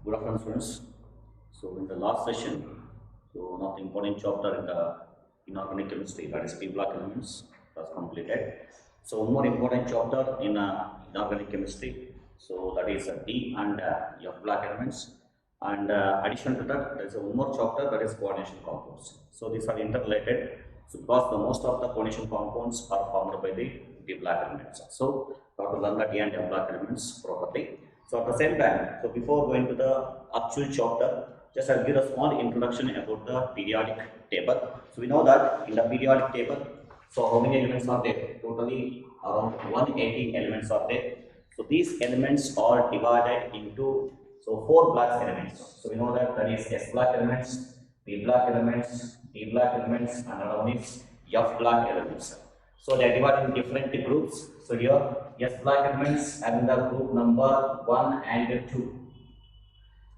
Good afternoon, students. So, in the last session, one of the important chapter in the inorganic chemistry, that is P block elements, was completed. So, one more important chapter in inorganic chemistry, so that is D and F block elements. And addition to that, there is one more chapter, that is coordination compounds. So, these are interrelated. So, because the most of the coordination compounds are formed by the D block elements. So, we have to learn the D and F block elements properly. So at the same time, so before going to the actual chapter, just I'll give a small introduction about the periodic table. So we know that in the periodic table, so how many elements are there? Totally around 180 elements are there. So these elements are divided into four block elements. So we know that is S block elements, P block elements, D block elements, and another one is F block elements. So they are divided in different groups. So here S block elements having the group number 1 and 2.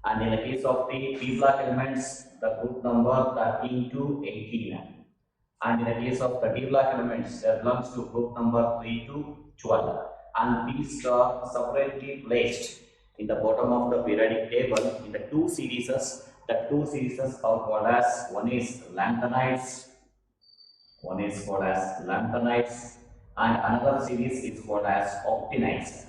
And in the case of the P block elements, the group number 13 to 18. And in the case of the D block elements, that belongs to group number 3 to 12. And these are separately placed in the bottom of the periodic table in the two series. The two series are called as, one is lanthanides, and another series is called as octinides.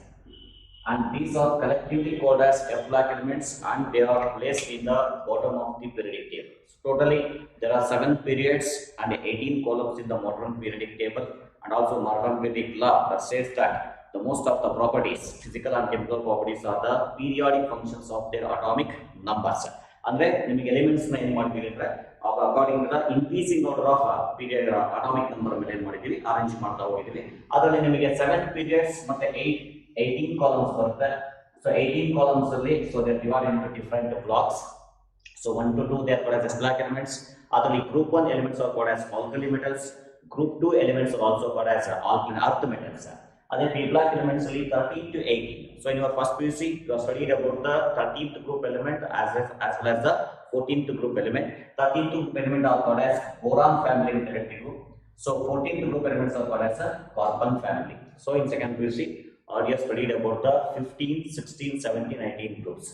And these are collectively called as F block elements, and they are placed in the bottom of the periodic table. So totally there are 7 periods and 18 columns in the modern periodic table, and also modern periodic law that says that the most of the properties, physical and chemical properties, are the periodic functions of their atomic numbers. Andre nimage elements na ಏನು ಮಾಡ್ತೀವಿ ಅಂದ್ರೆ according to the increasing order of period atomic number ಮೇಲೆ ಏನು ಮಾಡಿದೀವಿ arrange ಮಾಡ್ತಾ ಹೋಗಿದೀವಿ. ಅದರಲ್ಲಿ ನಿಮಗೆ 7 periods ಮತ್ತೆ 18 columns ಬರುತ್ತೆ. So 18 columns ಅಲ್ಲಿ so they are divided into different blocks. So 1 to 2 they are called as S block elements. ಅದರಲ್ಲಿ group 1 elements are called as alkali metals. Group 2 elements are also called as alkali earth metals. Then P block elements are 13 to 18. So in your first PUC, you have studied about the 13th group element as well as the 14th group element. 13th group element are called as boron family with electric group. So 14th group elements are called as a carbon family. So in second PUC, you have studied about the 15, 16, 17, 19 groups.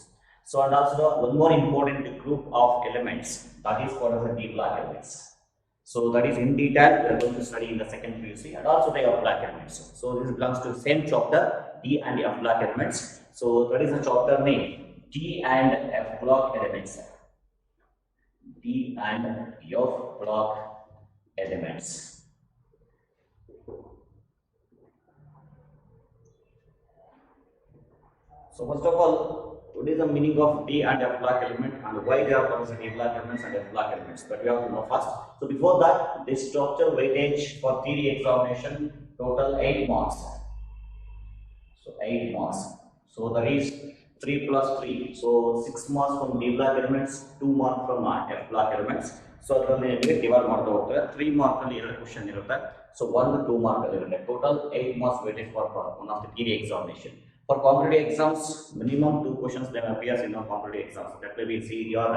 So and also one more important group of elements, that is called as the D block elements. So that is in detail we are going to study in the second PUC, and also the F block elements. So this belongs to the same chapter, D and F block elements. So that is the chapter name, D and F block elements. D and F block elements. So first of all, what is the meaning of D and F block element, and why they are called as D block elements and F block elements? But we have to know first. So before that, this structure weightage for theory examination total 8 marks. So 8 marks. So that is 3 plus 3. So 6 marks from D block elements, 2 marks from F block elements. So ಅದರಲ್ಲಿ divide ಮಾಡ್ತಾ ಹೋಗ್ತಾರೆ. 3 mark ಅಲ್ಲಿ 2 question ಇರುತ್ತೆ. So 1 to 2 mark ಅಲ್ಲಿ ಇರುತ್ತೆ. Total 8 marks weightage for one of the theory examination. For competitive exams, minimum 2 questions then appears in your competitive exams. That will be see your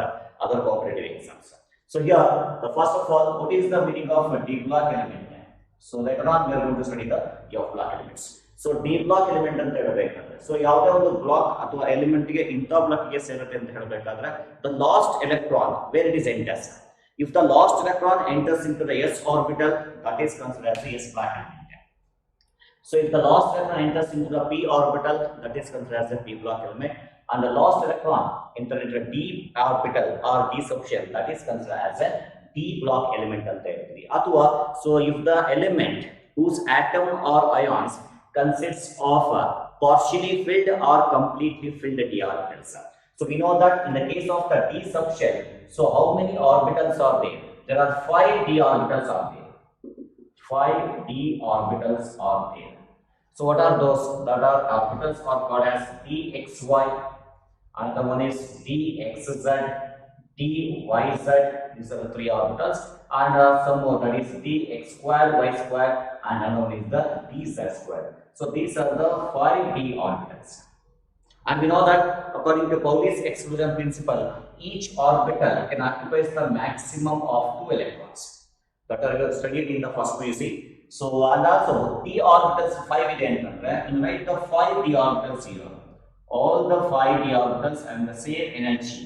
other competitive exams. So here, the first of all, what is the meaning of a D block element? So later on, we are going to study the F block elements. So D block element ಅಂತ ಹೇಳಬೇಕಾದ್ರೆ, so ಯಾವುದೇ ಒಂದು block ಅಥವಾ element ಗೆ ಇಂಥ block ಗೆ ಸೇರುತ್ತೆ ಅಂತ ಹೇಳಬೇಕಾದ್ರೆ, the last electron where it is enters. If the last electron enters into the s orbital, that is considered as the S block element. So if the last electron enters into the p orbital, that is considered as a p block element, and the last electron enters into the d orbital or d subshell, that is considered as a d block element anta helತೀವಿ. ಅಥವಾ so if the element whose atom or ions consists of partially filled or completely filled d orbitals. So we know that in the case of the d subshell, so how many orbitals are there? There are 5 d orbitals are there. 5 d orbitals are there. So what are those? That are orbitals are called as dxy, another one is dxz, dyz. These are the 3 orbitals, and some more, that is dx square, y square, and another one is the dz square. So these are the 5 d orbitals. And we know that according to Pauli's exclusion principle, each orbital can occupy the maximum of 2 electrons. That are studied in the first PUC. So and also d orbitals 5 ಇದೆ ಅಂತಂದ್ರೆ, you write the 5 d orbitals here. all the 5 d orbitals and the same energy.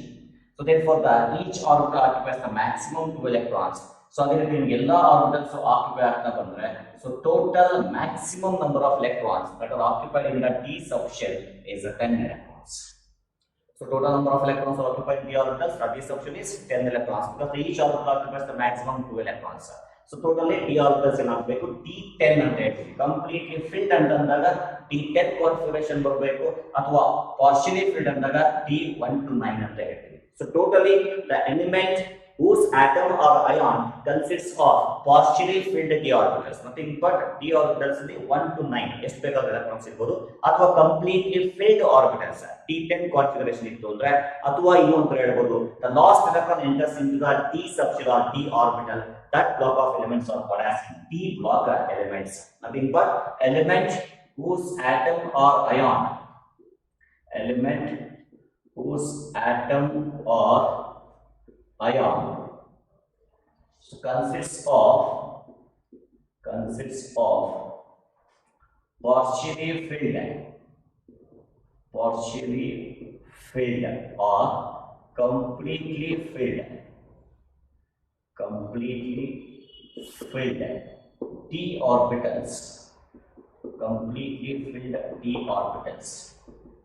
So therefore, each orbital occupies the maximum 2 electrons. So ಅದೇ ರೀತಿ ಎಲ್ಲ orbitals occupy ಆಗ್ತಾ ಬಂದ್ರೆ so total maximum number of electrons that are occupied in the d subshell is 10 electrons. So total number of electrons occupied in the orbitals for d subshell is 10 electrons because each orbital occupies the maximum 2 electrons. So totally d orbitals ಏನಾಗಬೇಕು d10 ಅಂತ ಹೇಳ್ತೀವಿ. Completely filled ಅಂತಂದಾಗ d10 configuration ಬರಬೇಕು ಅಥವಾ partially filled ಅಂದಾಗ d1 to 9 ಅಂತ ಹೇಳ್ತೀವಿ. So totally the element whose atom or ion consists of partially filled d orbitals, nothing but d orbitals in 1 to 9 ಎಷ್ಟು ಬೇಕಾದ ಎಲೆಕ್ಟ್ರಾನ್ಸ್ ಇರಬಹುದು ಅಥವಾ completely filled orbitals d10 configuration ಇತ್ತು ಅಂದ್ರೆ ಅಥವಾ ಇನ್ನೊಂದು ಹೇಳ್ಬೋದು the last electron enters into the d subshell or d orbital, that block of elements are called as d block elements, nothing but element whose atom or ion consists of partially filled or completely filled d orbitals,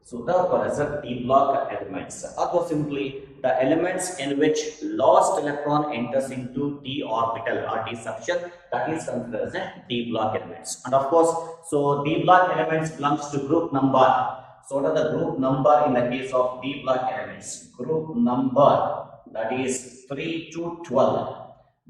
so the are d block elements, or simply the elements in which last electron enters into d orbital or d subshell, that is considered as d block elements. And of course, so d block elements belongs to group number. So what are the group number in the case of d block elements? Group number, that is 3 to 12.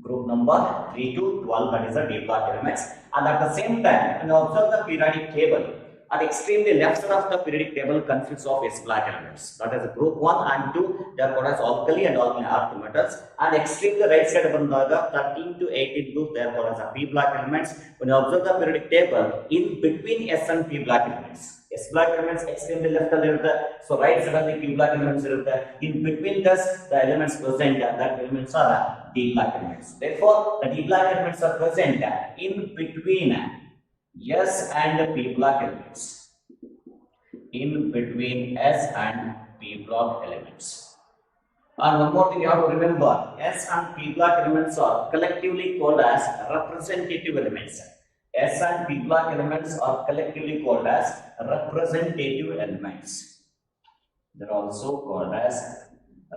Group number 3 to 12, that is the d block elements. And at the same time, when you observe the periodic table, at extremely left side of the periodic table consists of S block elements. That is group 1 and 2, they are called as alkali and alkali earth metals. And extremely right side bandaga 13 to 18 groups, they are called as P block elements. When you observe the periodic table, in between S and P block elements, S block elements extremely left ಅಲ್ಲಿ ಇರುತ್ತೆ, so right side ಅಲ್ಲಿ P block elements ಇರುತ್ತೆ. In between this, the elements present, that elements are D block elements. Therefore, the D block elements are present in between S and P block elements. In between S and P block elements. And one more thing you have to remember, S and P block elements are collectively called as representative elements. S and P block elements are collectively called as representative elements. They are also called as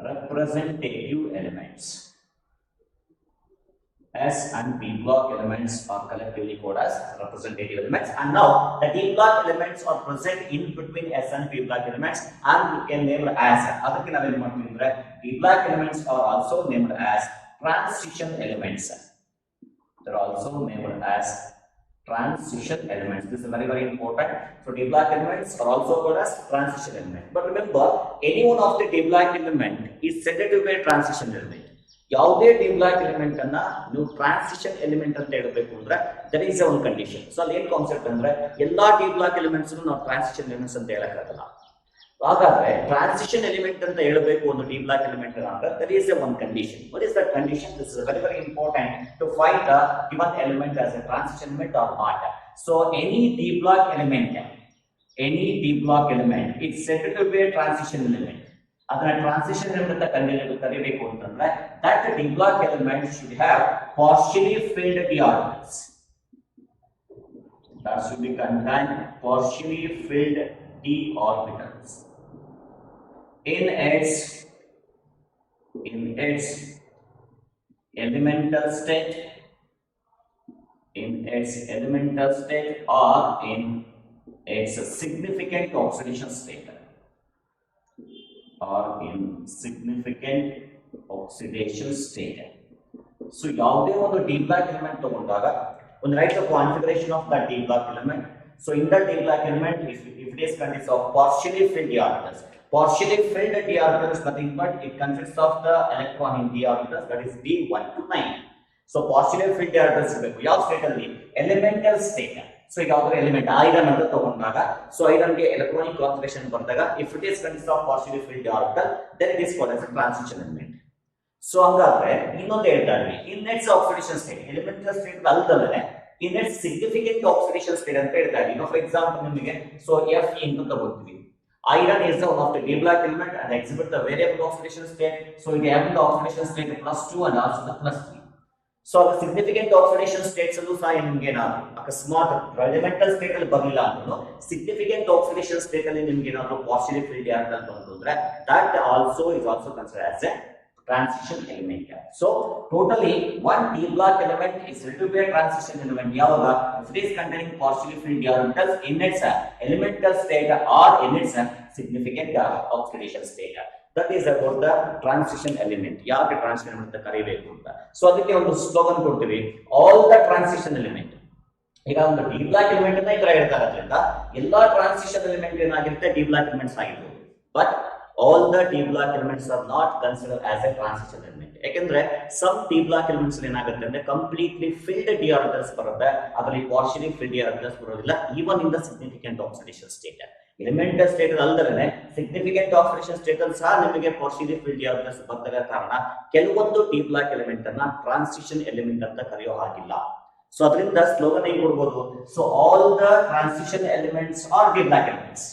representative elements. S and P block elements are collectively called as representative elements. And now the D block elements are present in between S and P block elements and we can name as ಅದಕ್ಕೆ ನಾವು ಏನು ಮಾಡ್ತೀವಿ ಅಂದ್ರೆ D block elements are also named as transition elements. They are also named as transition elements. This is very important. So D block elements are also called as transition elements. But remember, any one of the D block element is said to be a transition element. ಯಾವುದೇ D block element ಅನ್ನ ನೀವು transition element ಅಂತ ಹೇಳಬೇಕು ಅಂದ್ರೆ that is ಒಂದು condition. So ಅಲ್ಲಿ ಏನ್ concept ಅಂದ್ರೆ ಎಲ್ಲಾ ಡಿ ಬ್ಲಾಕ್ ಎಲಿಮೆಂಟ್ಸ್ ನಾವು ಟ್ರಾನ್ಸಿಷನ್ ಎಲಿಮೆಂಟ್ಸ್ ಅಂತ ಹೇಳಕ್ಕಾಗಲ್ಲ. ಹಾಗಾದ್ರೆ ಟ್ರಾನ್ಸಿಷನ್ ಎಲಿಮೆಂಟ್ ಅಂತ ಹೇಳಬೇಕು ಒಂದು ಡಿ ಬ್ಲಾಕ್ ಎಲಿಮೆಂಟ್ ಅಂದ್ರೆ ದಟ್ ಈಸ್ ಒಂದು condition. What is that condition? This is very important to find the given element as a transition element or not. So any D block element it's said to be a transition element. ಅದನ್ನ transition element ಅಂತ ಕರಿಬೇಕು ಅಂತಂದ್ರೆ that D block element should have partially filled d orbitals. That should be contain partially filled d orbitals in its elemental state, or in its significant oxidation state. So ಯಾವುದೇ ಒಂದು D block element ತಗೊಂಡಾಗ ಒಂದು write the configuration of that D block element. So in that D block element, if it is consists of partially filled d orbitals, partially filled d orbital is nothing but it consists of the electron in d orbitals, that is d1 to 9. So partially filled d orbitals ಇರಬೇಕು ಯಾವ state ಅಲ್ಲಿ? Elemental state. So ಈಗ ಯಾವುದೇ element iron ಅಂತ ತಗೊಂಡಾಗ so ಐರನ್ಗೆ electronic configuration ಬಂದಾಗ if it is consist of partially filled D orbital then it is called as a transition element. So ಹಂಗಾದ್ರೆ ಇನ್ನೊಂದು ಹೇಳ್ತಾ ಇದ್ವಿ in its oxidation state, elemental state ಅಲ್ಲದಲ್ಲೇ in its significant oxidation state ಅಂತ ಹೇಳ್ತಾ ಇದ್ವಿ. For example ನಿಮಗೆ so F ಅಂತ ತಗೋತೀವಿ, Iron is the one of the d block element and exhibit the variable oxidation state. So it have the oxidation state +2 and also the +3. So the significant oxidation states allu sa nimge ಏನಾದ್ರು ಅಕಸ್ಮಾತ್ elemental state ಅಲ್ಲಿ ಬರಲಿಲ್ಲ ಅಂದ್ರೂ significant oxidation state ಅಲ್ಲಿ ನಿಮಗೆ ಏನಾದ್ರು partially filled orbital ಬಂತು ಅಂದ್ರೆ that also is also considered as a transition element. So totally one d block element is said to be a transition element ಯಾವಾಗ if it is containing partially filled orbitals in its elemental state or in its significant oxidation state. That is about the transition element. ಯಾಕೆ transition element ಅಂತ ಕರೀಬೇಕು ಅಂತ. So ಅದಕ್ಕೆ ಒಂದು slogan ಕೊಡ್ತೀವಿ, all the transition element. ಈಗ ಒಂದು D block element ಅನ್ನ ಈ ತರ ಹೇಳ್ತಾರೋದ್ರಿಂದ ಎಲ್ಲಾ ಟ್ರಾನ್ಸಿಷನ್ ಎಲಿಮೆಂಟ್ ಏನಾಗಿರುತ್ತೆ ಡಿ ಬ್ಲಾಕ್ ಎಲಿಮೆಂಟ್ಸ್ ಆಗಿರ್ಬೋದು. But all the d block elements are not considered as a transition element. ಯಾಕಂದ್ರೆ some d block elements ಏನಾಗುತ್ತೆ ಅಂದ್ರೆ completely filled d orbitals ಬರುತ್ತೆ, ಅದರಲ್ಲಿ partially filled d orbitals ಬರೋದಿಲ್ಲ even in the significant oxidation state. Elemental state ಅಲ್ಲದಲೇ significant oxidation state ಅಲ್ಲಿ ಸಹ ನಿಮಗೆ partially filled d orbitals ಬರ್ತವೆ ಕಾರಣ ಕೆಲವೊಂದು d block element ಅನ್ನ transition element ಅಂತ ಕರೆಯೋ ಹಾಗಿಲ್ಲ. ಸೊ ಅದರಿಂದ ಸ್ಲೋಗನ್ ಏನು ಕೊಡಬಹುದು, so all the transition elements are d block elements.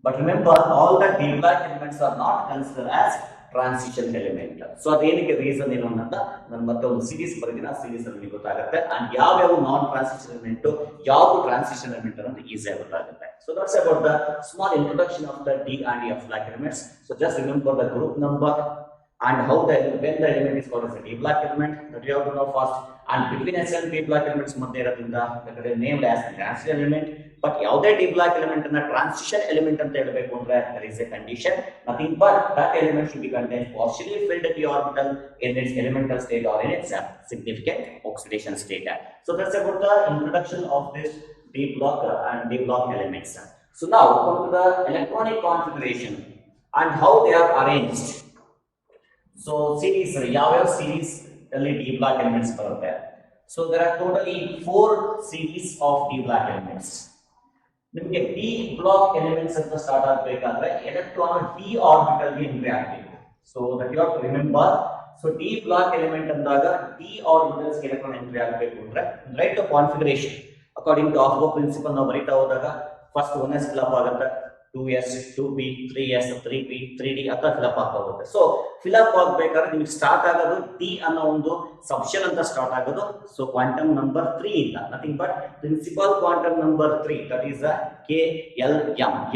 But remember, all the d block elements are not considered as transition element. So ಅದೇನಕ್ಕೆ ರೀಸನ್ ಏನು ಅಂತ ನಾನು ಮತ್ತೆ ಒಂದು ಸೀರೀಸ್ ಬರೆದಿನ ಸೀರೀಸ್ ಅಲ್ಲಿ ನಿಮಗೆ ಗೊತ್ತಾಗುತ್ತೆ ಅಂಡ್ ಯಾವ ನಾನ್ ಟ್ರಾನ್ಸಿಷನ್ ಎಲಿಮೆಂಟ್ ಯಾವ ಟ್ರಾನ್ಸಿಷನ್ ಎಲಿಮೆಂಟ್ ಅಂತ ಈಸಿ ಆಗಿ ಗೊತ್ತಾಗುತ್ತೆ. So that's about the small introduction of the d and f block elements. So just remember the group number and how the when the element is called as a d block element that you have to know first. And between s and p block elements ಮಧ್ಯೆ ಇರೋದ್ರಿಂದ that is named as transition element. But ಯಾವುದೇ D block element ಅನ್ನ transition element ಅಂತ ಹೇಳಬೇಕು ಅಂದ್ರೆ there is a condition, nothing but that element should be contained partially filled d orbital in its elemental state or in its significant oxidation state. So that's about the introduction of this d block and d block elements. So now come to the electronic configuration and how they are arranged. So series ಯಾವ series ಅಲ್ಲಿ d block elements ಬರುತ್ತೆ. So there are totally 4 series of d block elements. ನಿಮಗೆ D block elements ಅಂತ start ಆಗಬೇಕಾದ್ರೆ electron d orbital ಗೆ entry ಆಗಬೇಕು. So that you have to remember. So d block element ಅಂದಾಗ d orbitals ಗೆ electron entry ಆಗಬೇಕು ಅಂದ್ರೆ right to configuration according to Aufbau principle ನಾವು ಬರೀತಾ ಹೋದಾಗ ಫಸ್ಟ್ 1s ಫಿಲ್ ಅಪ್ ಆಗುತ್ತೆ, 2s 2p 3s 3p 3d ಅಥವಾ ಫಿಲ್ ಅಪ್ ಆಗ್ತಾ ಹೋಗುತ್ತೆ. ಸೊ ಫಿಲ್ ಅಪ್ ಆಗಬೇಕಾದ್ರೆ ನಿಮಗೆ ಸ್ಟಾರ್ಟ್ ಆಗೋದು ಡಿ ಅನ್ನೋ ಒಂದು ಸಬ್ಷನ್ ಅಂತ ಸ್ಟಾರ್ಟ್ ಆಗೋದು. ಸೊ ಕ್ವಾಂಟಮ್ ನಂಬರ್ 3 ಇಲ್ಲ, nothing but principal quantum number 3 that is K L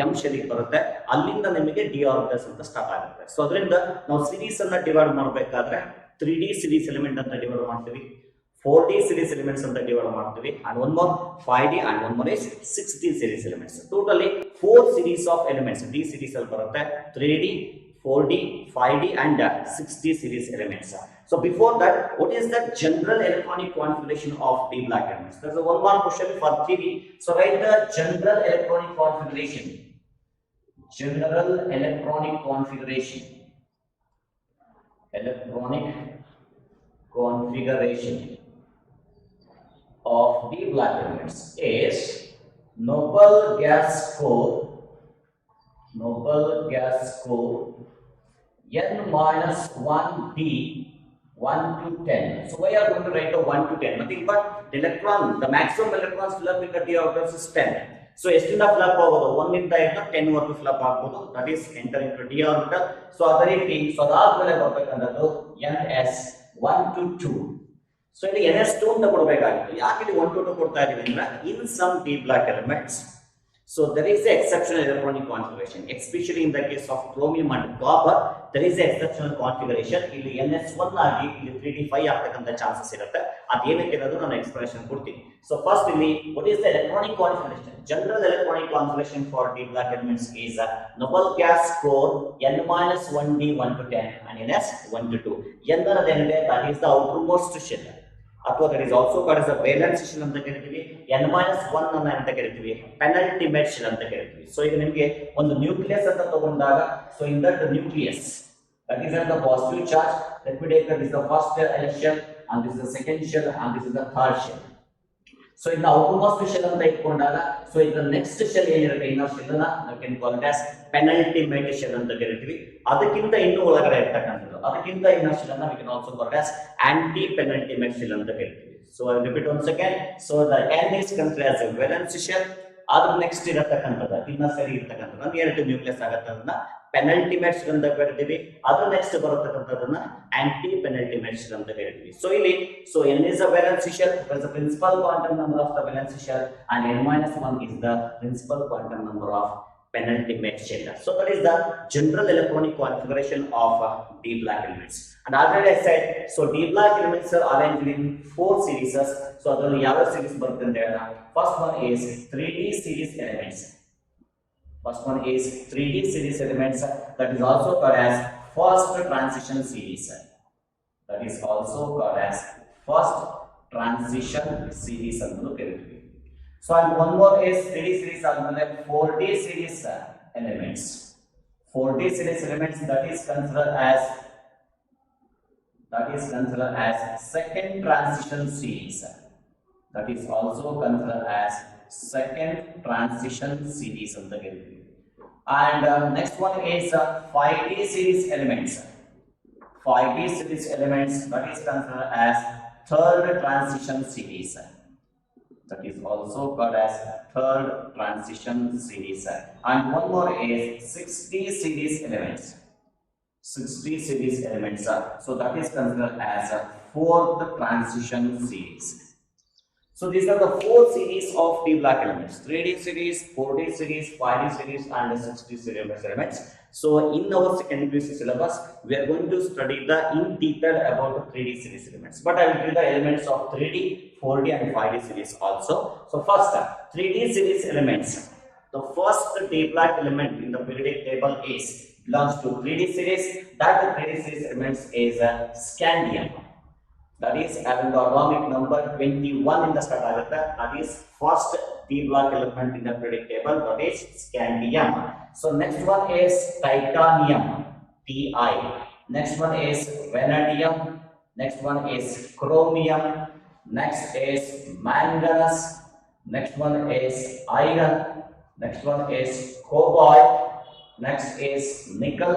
M shell ಬರುತ್ತೆ. ಅಲ್ಲಿಂದ ನಿಮಗೆ ಡಿ ಆರ್ಬಿಟಲ್ಸ್ ಅಂತ ಸ್ಟಾರ್ಟ್ ಆಗುತ್ತೆ. ಸೊ ಅದರಿಂದ ನಾವು ಸಿರೀಸ್ ಅನ್ನ ಡಿವೈಡ್ ಮಾಡಬೇಕಾದ್ರೆ 3d ಸಿರೀಸ್ ಎಲಿಮೆಂಟ್ ಅಂತ ಡಿವೈಡ್ ಮಾಡ್ತೀವಿ, 4d series elements ಅಂತ ಡಿವೈಡ್ ಮಾಡ್ತೀವಿ and one more 5d and one more is 6d series elements. Totally 4 series of elements d series ಅಲ್ಲಿ ಬರುತ್ತೆ, 3d 4d 5d and 6d series elements. So before that, what is the general electronic configuration of d block elements? There's a one more question for 3d. So write the general electronic configuration. General electronic configuration. Electronic configuration of d block elements is noble gas score n minus 1d 1 to 10. So why are going to write a 1 to 10? Nothing but the electron, the maximum electrons fill up in the d orbitals is 10. So ಎಷ್ಟಿಂದ fill up ಆಗೋದು 1 ಇಂದ ಇಟ್ಟು 10 ವರೆಗೂ fill up ಆಗ್ಬೋದು, that is enter into d orbital. So ಅದೇ ರೀತಿ so ಅದಾದ್ಮೇಲೆ ಬರಬೇಕಂತದ್ದು ns 1 to 2. So ಇಲ್ಲಿ ns2 ಅಂತ ಕೊಡಬೇಕಾಗಿತ್ತು. ಯಾಕೆ ಇಲ್ಲಿ 1 to 2 ಕೊಡ್ತಾ ಇದೀವಿ ಅಂದ್ರೆ in some d block elements so there is a exceptional electronic configuration, especially in the case of chromium and copper there is a exceptional configuration. ಇಲ್ಲಿ ns1 ಆಗಿ ಇಲ್ಲಿ 3d5 ಆಗ್ತಕ್ಕಂತ ಚಾನ್ಸಸ್ ಇರುತ್ತೆ. ಅದೇನಕ್ಕೆ ಇರೋದು ನಾನು ಎಕ್ಸ್ಪ್ಲನೇಷನ್ ಕೊಡ್ತೀನಿ. ಸೊ ಫಸ್ಟ್ ಇಲ್ಲಿ what is the electronic configuration? General electronic configuration for d block elements is noble gas core n minus 1d 1 to 10 and ns 1 to 2. n ಅನ್ನೋದೇನಿದೆ that is the outermost shell ಅಥವಾ that is also called as a valence shell ಅಂತ ಕರಿತೀವಿ. n minus 1 ಅನ್ನ ಅಂತ ಕರಿತೀವಿ, penultimate shell ಅಂತ ಕರಿತೀವಿ. So ಈಗ ನಿಮಗೆ ಒಂದು ನ್ಯೂಕ್ಲಿಯಸ್ ಅಂತ ತಗೊಂಡಾಗ so in that the nucleus that is at the positive charge, let me take this is the first shell and this is the second shell and this is the third shell. So in the outermost shell ಅಂತ ಇಟ್ಕೊಂಡಾಗ so in the next shell ಏನಿರುತ್ತೆ inner shell ನ we can call it as penultimate shell ಅಂತ ಕರಿತೀವಿ. ಅದಕ್ಕಿಂತ ಇನ್ನೂ ಒಳಗಡೆ ಇರತಕ್ಕಂಥದ್ದು ಅದಕ್ಕಿಂತ inner shell ಅನ್ನ we can also call it as anti penultimate shell ಅಂತ ಕರಿತೀವಿ. So I repeat once again. So the n is considered as a valence shell, ಅದ್ರ ನೆಕ್ಸ್ಟ್ ಇರತಕ್ಕಂಥದ್ದು ಇನ್ನ ಸರಿ ಇರತಕ್ಕಂಥದ್ದು ಅಂದ್ರೆ ಎರಡು ನ್ಯೂಕ್ಲಿಯಸ್ ಆಗತ್ತೆ, ಅದನ್ನ ಪೆನಲ್ಟಿಮೇಟ್ಸ್ ಅಂತ ಕರಿತೀವಿ. ಅದ್ರ ನೆಕ್ಸ್ಟ್ ಬರತಕ್ಕಂಥದ್ದನ್ನ ಆಂಟಿ ಪೆನಲ್ಟಿಮೇಟ್ಸ್ ಅಂತ ಕರಿತೀವಿ. ಸೊ ಇಲ್ಲಿ n is the valence shell, that is the principal quantum number of the valence shell, and n-1 is the principal quantum number of penultimate shell. So that is the general electronic configuration of d black elements. And already I said, so d black elements are arranged in 4 series. So adalli ಯಾವ series ಬರುತ್ತೆ ಅಂತ ಹೇಳಿದ್ರೆ, first one is 3D series elements. First one is 3D series elements, that is also called as first transition series. That is also called as first transition series ಅಂತ ಕರೀತೀವಿ. So and one more is 3D series ಆದ್ಮೇಲೆ 4D series elements. 4D series elements, that is considered as second transition series. That is also considered as second transition series ಅಂತ ಕರೀತೀವಿ. And next one is 5D series elements. 5D series elements, that is considered as third transition series. That is also called as third transition series. And one more is 6D series elements. 6D series elements. So that is considered as a fourth transition series. So these are the 4 series of d black elements: 3D series, 4D series, 5D series, and 6D series elements. So in our secondary syllabus, we are going to study in detail about the 3D series elements. But I will give the elements of 3D, 4D, and 5D series also. So first, 3D series elements. The first d black element in the periodic table is belongs to 3D series. That 3D series elements is scandium. That is having the atomic number 21 in the start agata. That is first d black element in the periodic table, that is scandium. So next one is titanium, Ti. Next one is vanadium. Next one is chromium. Next is manganese. Next one is iron. Next one is cobalt. Next is nickel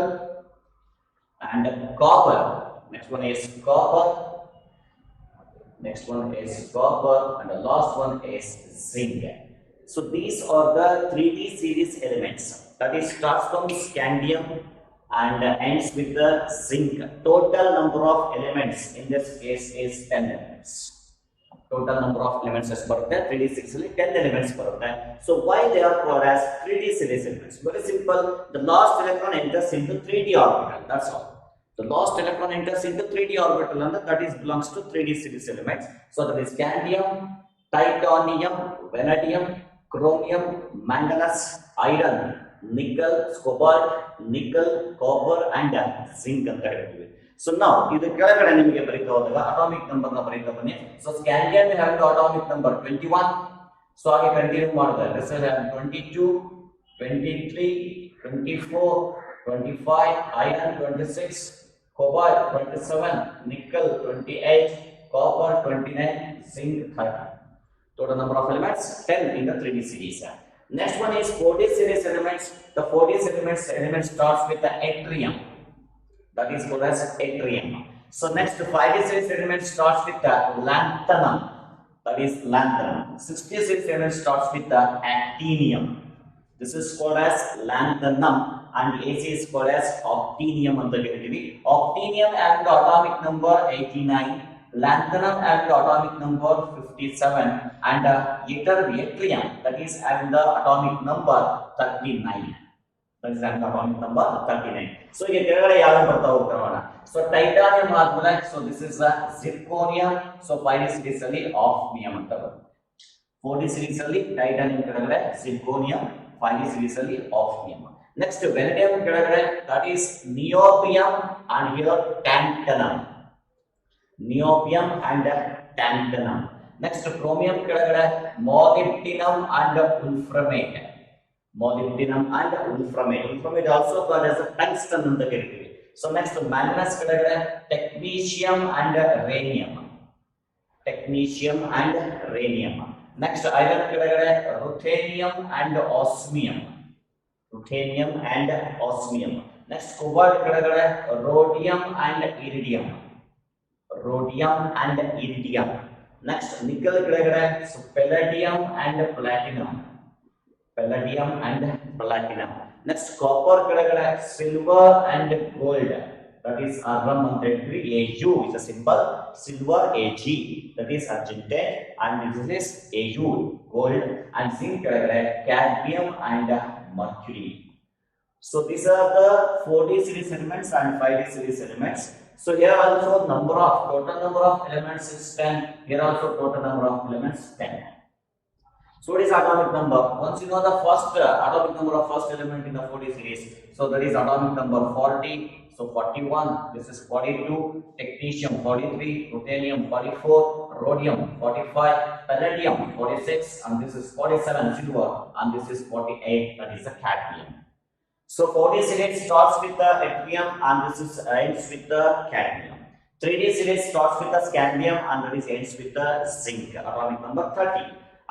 and copper. Next one is copper. Next one is copper, and the last one is zinc. So these are the 3D series elements. That is starts from scandium and ends with the zinc. Total number of elements in this case is 10 elements. Total number of elements is 3D series 10 elements. So why they are called as 3D series elements? Very simple. The last electron enters into 3D orbital. That's all. The last electron enters into 3D orbital, and that is belongs to 3D series elements. So that is scandium, titanium, vanadium, chromium, manganese, iron, nickel, cobalt, nickel, copper, and zinc ಅಂತ ಹೇಳ್ತೀವಿ. So now ಇದು ಕೆಳಗಡೆ ನಿಮಗೆ ಬರೀತಾ ಹೋದಾಗ atomic number ನ ಬರೀತಾ ಬನ್ನಿ. So scandium we have the atomic number 21. So ಹಾಗೆ ಕಂಟಿನ್ಯೂ ಮಾಡಿದ್ರೆ this is 22, 23, 24, 25, iron 26, cobalt 27, nickel 28, copper 29, zinc 30. Total number of elements 10 in the 3D series. Next one is 4D series elements. The 4D element starts with the yttrium. That is called as yttrium. So next 5D series element starts with the lanthanum. That is lanthanum. 6D series element starts with the actinium. This is called as lanthanum, and AC is called as actinium. Actinium has the atomic number 89, lanthanum has the atomic number 57, and yttrium, that is having the atomic number 39. That is having the atomic number 39. So here so titanium ಆದ್ಮೇಲೆ, so this is the zirconium. So 5D series ಅಲ್ಲಿ osmium ಅಂತ ಬರುತ್ತೆ. 4D series ಅಲ್ಲಿ titanium ಕೆಳಗಡೆ zirconium, 5D series ಅಲ್ಲಿ osmium. Next vanadium ಕೆಳಗಡೆ, that is niobium, and here tantalum. Niobium and tantalum. Next chromium ಕೆಳಗಡೆ molybdenum and wolframite. Molybdenum and wolframite. Wolframite also called as tungsten ಅಂತ ಕರೀತೀವಿ. So next manganese ಕೆಳಗಡೆ technetium and rhenium. Technetium and rhenium. Next iron ಕೆಳಗಡೆ ruthenium and osmium. Ruthenium and osmium. Next cobalt ಕೆಳಗಡೆ rhodium and iridium. Rhodium and iridium. Next nickel ಕೆಳಗಡೆ palladium and platinum. palladium and platinum. Next copper ಕೆಳಗಡೆ silver and gold. That is Rm ಅಂತ ಹೇಳ್ತೀವಿ. Au is a symbol. Silver Ag. That is Argentine and this is Au gold and zinc ಕೆಳಗಡೆ cadmium and mercury. So these are the 4D series elements and 5D series elements. So here also total number of elements is 10. Here also total number of elements 10. So what is atomic number? Once you know the first atomic number of first element in the 4D series, so that is atomic number 40. So 41, this is 42, technetium 43, ruthenium 44, rhodium 45, palladium 46, and this is 47 silver, and this is 48, that is the cadmium. So 4D series starts with the yttrium and this is ends with the cadmium. 3D series starts with the scandium and that is ends with the zinc, atomic number 30.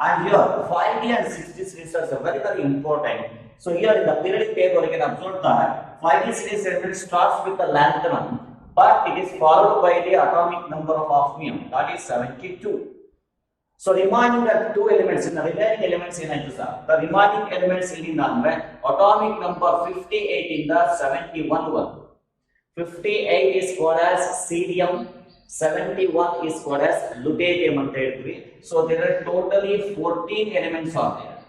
And here 5D and 6D series are very important. So here in the periodic table you can observe that 5D series element starts with the lanthanum, but it is followed by the atomic number of osmium, that is 72. So remaining the two elements in the remaining elements in the remaining elements in the atomic number 58 in the 71 one. 58 is called as cerium, 71 is called as lutetium. So there are totally 14 elements are there.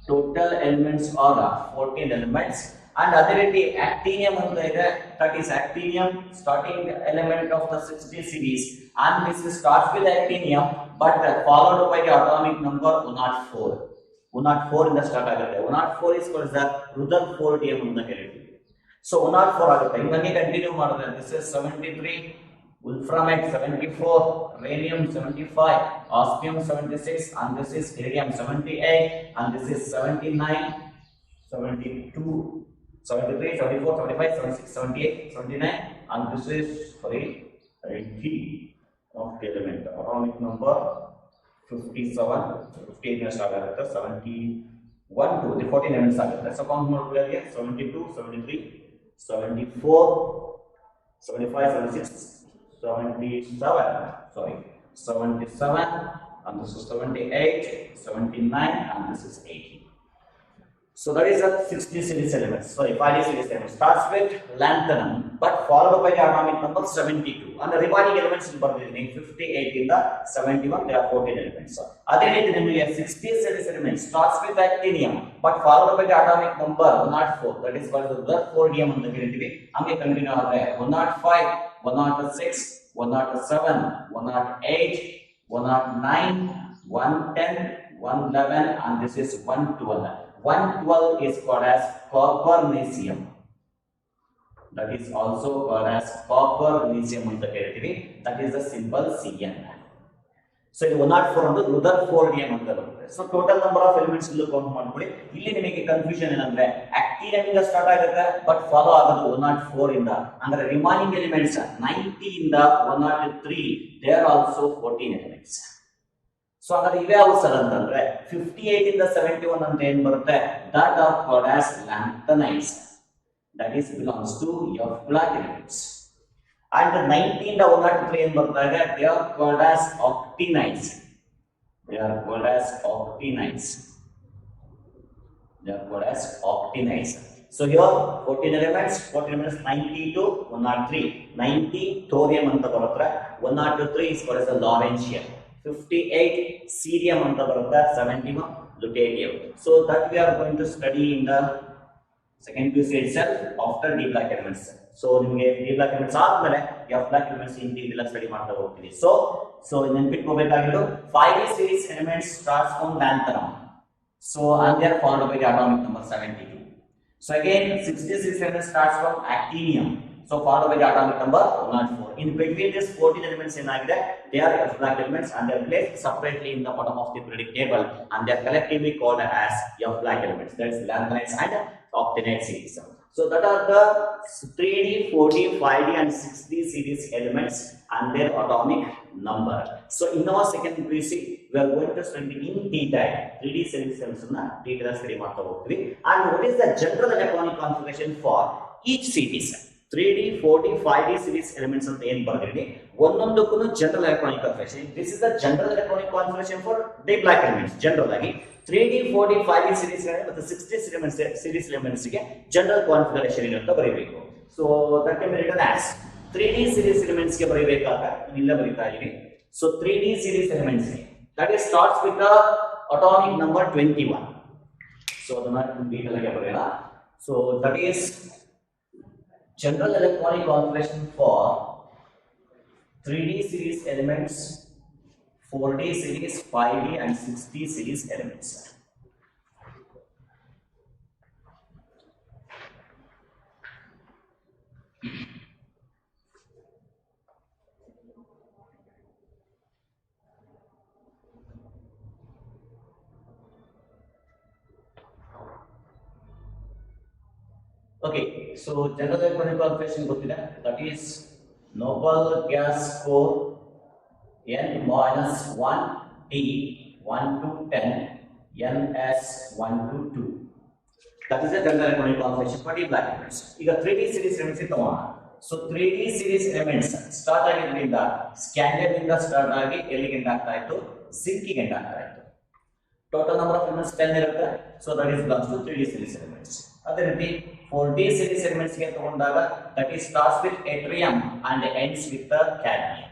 Total elements are 14 elements. And otherity actinium that is actinium, starting element of the 60 series, and this starts with actinium but followed by the atomic number 104. 104 in the start agate. 104 is called the Rutherfordium anta helತೀವಿ. So 104 ಆಗುತ್ತೆ. ಹಿಂಗೆ continue ಮಾಡಿದ್ರೆ this is 73, wolframite 74, rhenium 75, osmium 76, and this is iridium 78, and this is 79, 72, 73, 74, 75, 76, 78, 79, and this is 80 of the element. Atomic number 57, 58 ಆಗುತ್ತೆ, 71 to the 14 elements ಆಗುತ್ತೆ. So count ಮಾಡಿದ್ರೆ 72, 73, 74, 75, 76, 77, and this is 78, 79, and this is 80. So that is the 60 series elements. Sorry, 5D series elements starts with lanthanum but followed by the atomic number 72, and the remaining elements in 58 in the 71, there are 14 elements. Other than 60 series elements starts with actinium but followed by the atomic number 104, that is called the Rutherfordium ಅಂತ ಹೇಳ್ತೀವಿ. ಹಂಗೆ continue ಆದರೆ 105, 106, 107, 108, 109, 110, 111, and this is 112. 112 is called as copernicium. That is also called as copernicium ಅಂತ ಹೇಳ್ತೀವಿ. That is the symbol Cn. So 104 ಅಂದ್ರೆ Rutherfordium ಅಂತ ಬರುತ್ತೆ. So total number of elements ಇಲ್ಲಿ ಕೌಂಟ್ ಮಾಡ್ಕೊಳ್ಳಿ. ಇಲ್ಲಿ ನಿಮಗೆ ಕನ್ಫ್ಯೂಷನ್ ಏನಂದ್ರೆ actinium ಇಂದ ಸ್ಟಾರ್ಟ್ ಆಗುತ್ತೆ ಬಟ್ ಫಾಲೋ ಆಗೋದು 104 ಇಂದ. ಅಂದ್ರೆ ರಿಮೈನಿಂಗ್ ಎಲಿಮೆಂಟ್ಸ್ 90 ಇಂದ 103, they are also 14 elements. So ಹಾಗಾದ್ರೆ ಇವೇ ಯಾವ ಸರ್ ಅಂತಂದ್ರೆ 58 ಇಂದ 71 ಅಂತ ಏನ್ ಬರುತ್ತೆ, that are called as lanthanides, that is belongs to F black elements. And 90 ಇಂದ 103 ಏನ್ ಬರ್ತಾ ಇದೆ, they are called as octinides. They are called as octinides. They are called as octinides. So here 14 elements 90 to 103. 90 thorium anta barutte, 103 is called as the Lawrencium. 58 cerium anta barutte, 71 lutetium. So that we are going to study in the second PUC itself after D black elements. So nimage D black elements ಆದ್ಮೇಲೆ F black elements in detail study ಮಾಡ್ತಾ ಹೋಗ್ತೀವಿ. So ನೆನಪಿಟ್ಕೋಬೇಕಾಗಿರೋದು 5D series elements starts from lanthanum. So and they are followed by the atomic number 72. So again 66 elements starts from actinium. So followed by the atomic number 104. In between these 14 elements ಏನಾಗಿದೆ, they are F black elements and they are placed separately in the bottom of the periodic table and they are collectively called as F black elements. That is lanthanides and octinide series. So that are the 3D, 4D, 5D and 6D series elements and their atomic number. So in our second PUC we are going to study in detail 3D series elements na detail study ಮಾಡ್ತಾ ಹೋಗ್ತೀವಿ. And what is the general electronic configuration for each series? 3D, 4D, 5D series elements ಅಂತ ಏನು ಬರೆದಿದ್ದೀನಿ ಒಂದೊಂದಕ್ಕೂ general electronic configuration. This is the general electronic configuration for d block elements. General ಆಗಿ 3D, 4D, 5D series ಮತ್ತು 6D series elements ಗೆ general configuration ಏನು ಅಂತ ಬರೀಬೇಕು. So that can be return as 3D series elements ಗೆ ಬರೀಬೇಕಾಗ ಇಲ್ಲ ಬರೀತಾ ಇದೀನಿ. ಸೊ 3D series elements ಗೆ that is starts with the atomic number 21. So ಅದನ್ನ ಡೀಟೇಲ್ ಆಗಿ ಬರೆಯೋಣ. So that is general electronic configuration for 3D series elements, 4D series, 5D and 6D series elements. Okay, so general electronic configuration ಗೊತ್ತಿದೆ. That is noble gas core N minus 1 T 1 to 10 NS 1 to 2. That is the general electronic configuration for the black elements. ಈಗ 3D series elements ತಗೋಣ. So 3D series elements start ಆಗಿದ್ರಿಂದ scandium ಇಂದ start ಆಗಿ ಎಲ್ಲಿಗೆ end ಆಗ್ತಾ ಇತ್ತು, zinc ಗೆ end ಆಗ್ತಾ ಇತ್ತು. ಟೋಟಲ್ ನಂಬರ್ ಆಫ್ ಎಲಿಮೆಂಟ್ಸ್ 10 ಇರುತ್ತೆ. So that is belongs to 3D series elements. ಅದೇ ರೀತಿ 4D series elements ಗೆ ತಗೊಂಡಾಗ that is starts with yttrium and ends with the cadmium.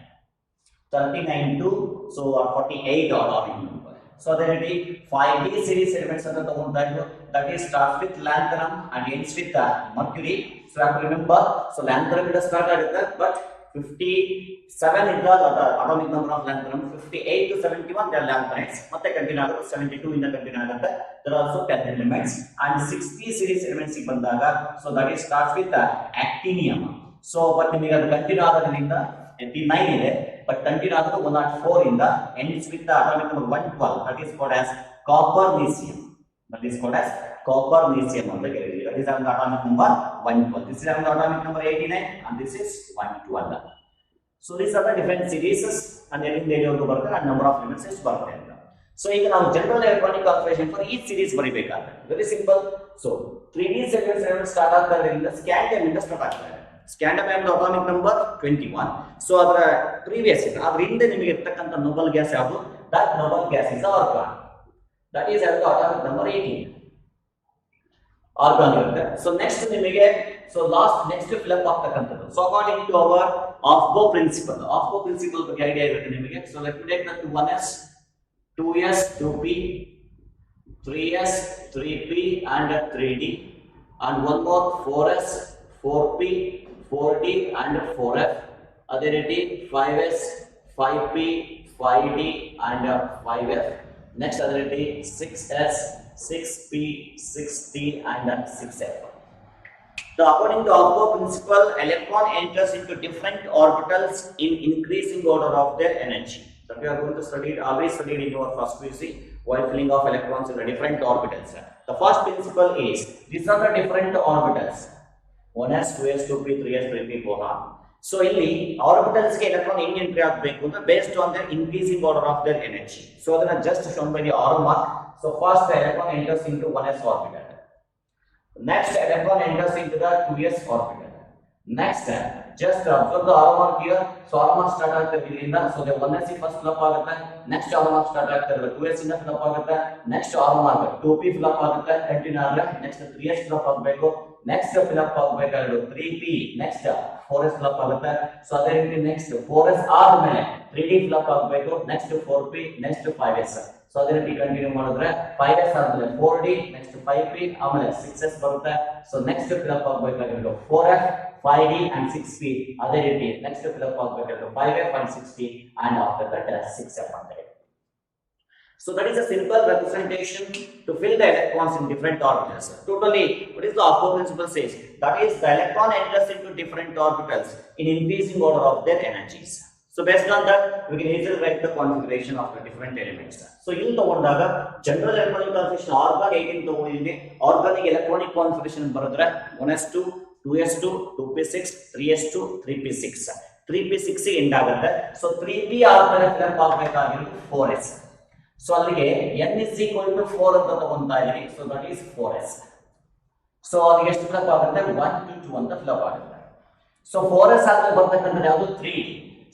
39 to so 48 atomic number. So ಅದೇ ರೀತಿ 5D series elements ಅಂತ ತಗೊಂಡಾಗ that is starts with lanthanum and ends with mercury. So you have to remember, so lanthanum ಇಂದ start ಆಗುತ್ತೆ, but 57 is the atomic number of lanthanum. 58 to 71 they are lanthanides. ಮತ್ತೆ continue ಆಗುತ್ತೆ 72 ಇಂದ continue ಆಗುತ್ತೆ. There are also 10 elements. And 60 series elements ಗೆ ಬಂದಾಗ so that is starts with actinium. So but ನಿಮಗೆ ಅದು ಕಂಟಿನ್ಯೂ ಆಗೋದ್ರಿಂದ 89 ಇದೆ, but ಕಂಟಿನ್ಯೂ ಆಗೋದು 104 ಇಂದ ends with the atomic number 112. That is called as copernicium. That is called as copernicium ಅಂತ ಕರೀತೀವಿ. That is the atomic number 112. This is the atomic number 89 and this is 112. So these are the different series and ಎಲ್ಲಿಂದ ಎಲ್ಲಿವರೆಗೂ ಬರುತ್ತೆ and number of elements ಎಷ್ಟು ಬರುತ್ತೆ ಅಂತ. So ಈಗ ನಾವು general electronic configuration for each series ಬರೀಬೇಕಾದ್ರೆ very simple. So 3D elements start ಆಗ್ತಾ ಇರೋದ್ರಿಂದ ಸ್ಕ್ಯಾಂಡಿಯಂ ಇಂದ ಸ್ಟಾರ್ಟ್ ಆಗ್ತಾ ಇದೆ. ಸ್ಕ್ಯಾಂಡಿಯಂ ಎಂಬ ಅಟಾಮಿಕ್ ನಂಬರ್ 21. ಸೊ ಅದರ ಪ್ರೀವಿಯಸ್ ಇದೆ, ಅದರ ಹಿಂದೆ ನಿಮಗೆ ಇರ್ತಕ್ಕಂಥ ನೋಬಲ್ ಗ್ಯಾಸ್ ಯಾವುದು? That noble gas is argon. That is ಯಾವುದು? ಅಟಾಮಿಕ್ ನಂಬರ್ 18 ಆರ್ಗಾನ್ ಇರುತ್ತೆ. ಸೊ ನೆಕ್ಸ್ಟ್ ನಿಮಗೆ ಸೊ ಲಾಸ್ಟ್ ನೆಕ್ಸ್ಟ್ ಫಿಲಪ್ ಆಗ್ತಕ್ಕಂಥದ್ದು. So according to our Aufbau principle ಬಗ್ಗೆ ಐಡಿಯಾ ಇರುತ್ತೆ ನಿಮಗೆ. So let me take that 1s 2s 2p 3s 3p and 3d and one more 4s 4p 4d and 4f. ಅದೇ ರೀತಿ 5s 5p 5d and 5f. Next ಅದೇ ರೀತಿ 6s 6p 6d and 6f. So according to Aufbau principle, electron enters into different orbitals in increasing order of their energy. That we are going to study, always studied in your first PUC while filling of electrons in the different orbitals. The first principle is these are the different orbitals: 1s 2s 2p 3s 3p boron. So ಇಲ್ಲಿ orbitals ಗೆ electron ಹೆಂಗೆ entry ಆಗಬೇಕು ಅಂತ based on their increasing order of their energy. So ಅದನ್ನ just shown by the arrow mark. So first the electron enters into 1s orbital. Next electron enters into the 2s orbital. Next just observe the arrow mark here. So arrow mark start ಆಗ್ತದೆ ಇಲ್ಲಿಂದ. So the 1s first fill up ಆಗುತ್ತೆ. Next arrow mark start ಆಗ್ತದೆ 2s ಇಂದ fill up ಆಗುತ್ತೆ. Next arrow mark 2p fill up ಆಗುತ್ತೆ. Continue ಆದ್ರೆ next 3s fill up ಆಗಬೇಕು. Next fill up ಆಗಬೇಕಾದ್ರೆ 3p. Next 4s fill up ಆಗುತ್ತೆ. So ಅದೇ ರೀತಿ next 4s ಆದ್ಮೇಲೆ 3d fill up ಆಗಬೇಕು. Next 4p, next 5s. So ಅದೇ ರೀತಿ ಕಂಟಿನ್ಯೂ ಮಾಡಿದ್ರೆ 5s ಆದ್ಮೇಲೆ 4d, next 5p, ಆಮೇಲೆ 6s ಬರುತ್ತೆ. So next fill up ಆಗಬೇಕಾದ್ರೆ 4f 5d and 6p. ಅದೇ ರೀತಿ next fill up ಆಗಬೇಕಾದ್ರೆ 5f and 6p and after that 6f ಅಂತ ಇದೆ. So that is a simple representation to fill the electrons in different orbitals. Totally, what is the Aufbau principle says? That is the electron enters into different orbitals in increasing order of their energies. So based on that, we can easily write the configuration of the different elements. So ಇಲ್ಲಿ ತಗೊಂಡಾಗ general electronic configuration argon 18 ತಗೊಂಡಿದ್ದೀನಿ. Organic electronic configuration ಬರೆದ್ರೆ 1s2 2s2 2p6 3s2 3p6 3p6 ಗೆ end ಆಗುತ್ತೆ. So 3p ಆದ್ಮೇಲೆ fill up ಆಗಬೇಕಾಗಿರೋದು 4s. So ಅಲ್ಲಿಗೆ n is equal to 4 ಅಂತ ತಗೊಂತಾ ಇದೀನಿ. So that is 4s. So ಅದಕ್ಕೆ ಎಷ್ಟು ಫಿಲಪ್ ಆಗುತ್ತೆ? 1 to 2 ಅಂತ ಫಿಲಪ್ ಆಗುತ್ತೆ. ಸೊ 4s ಆದ್ಮೇಲೆ ಬರ್ತಕ್ಕಂಥದ್ದು ಯಾವುದು 3d.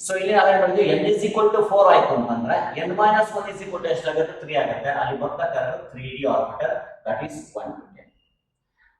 ಸೊ ಇಲ್ಲಿ ನಾವೇನ್ ಮಾಡಿದ್ವಿ n is equal to 4 ಆಯ್ತು ಅಂತಂದ್ರೆ n minus 1 is equal to ಎಷ್ಟಾಗುತ್ತೆ 3 ಆಗುತ್ತೆ. ಅಲ್ಲಿ ಬರ್ತಕ್ಕಂಥದ್ದು 3d orbital, that is 1 to 10.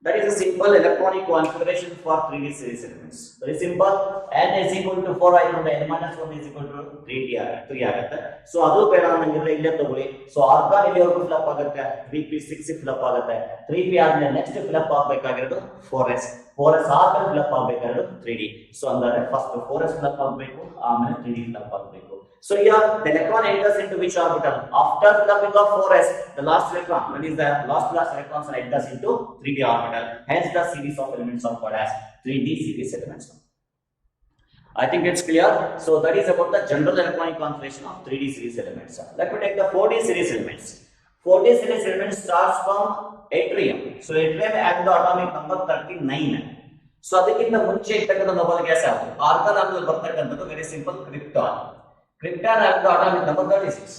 That is a simple electronic configuration for 3d series elements. Very simple. N is equal to 4 ಆಯ್ತು ಅಂದ್ರೆ n minus 1 is equal to 3 ಆಗುತ್ತೆ. So ಅದು ಬೇಡ ಅನ್ನಂಗಿದ್ರೆ ಇಲ್ಲೇ ತಗೊಳ್ಳಿ. ಸೊ ಆರ್ಗಾನ್ ಇಲ್ಲಿವರೆಗೂ ಫಿಲಪ್ ಆಗುತ್ತೆ, 3p6 ಫಿಲಪ್ ಆಗುತ್ತೆ. 3p ಆದ್ಮೇಲೆ ನೆಕ್ಸ್ಟ್ ಫಿಲಪ್ ಆಗಬೇಕಾಗಿರೋದು 4s. 4s ಆದ್ಮೇಲೆ ಫಿಲಪ್ ಆಗಬೇಕಾಗಿರೋದು 3d. ಸೊ ಅಂದ್ರೆ ಫಸ್ಟ್ 4s ಫಿಲಪ್ ಆಗಬೇಕು, ಆಮೇಲೆ 3d ಫಿಲಪ್ ಆಗಬೇಕು. So here the electron enters into which orbital? After flipping of 4s, the last electron, that is the last electrons enters into 3d orbital. Hence the series of elements are called as 3d series elements. I think it's clear. So that is about the general electronic configuration of 3d series elements. Let me take the 4d series elements. 4d series elements starts from yttrium. So yttrium has the atomic number 39. So ಅದಕ್ಕಿಂತ ಮುಂಚೆ ಇರ್ತಕ್ಕಂಥ noble gas ಯಾವುದು? Argon ಆದ್ಮೇಲೆ ಬರ್ತಕ್ಕಂಥದ್ದು very simple krypton. Krypton has the atomic number 36.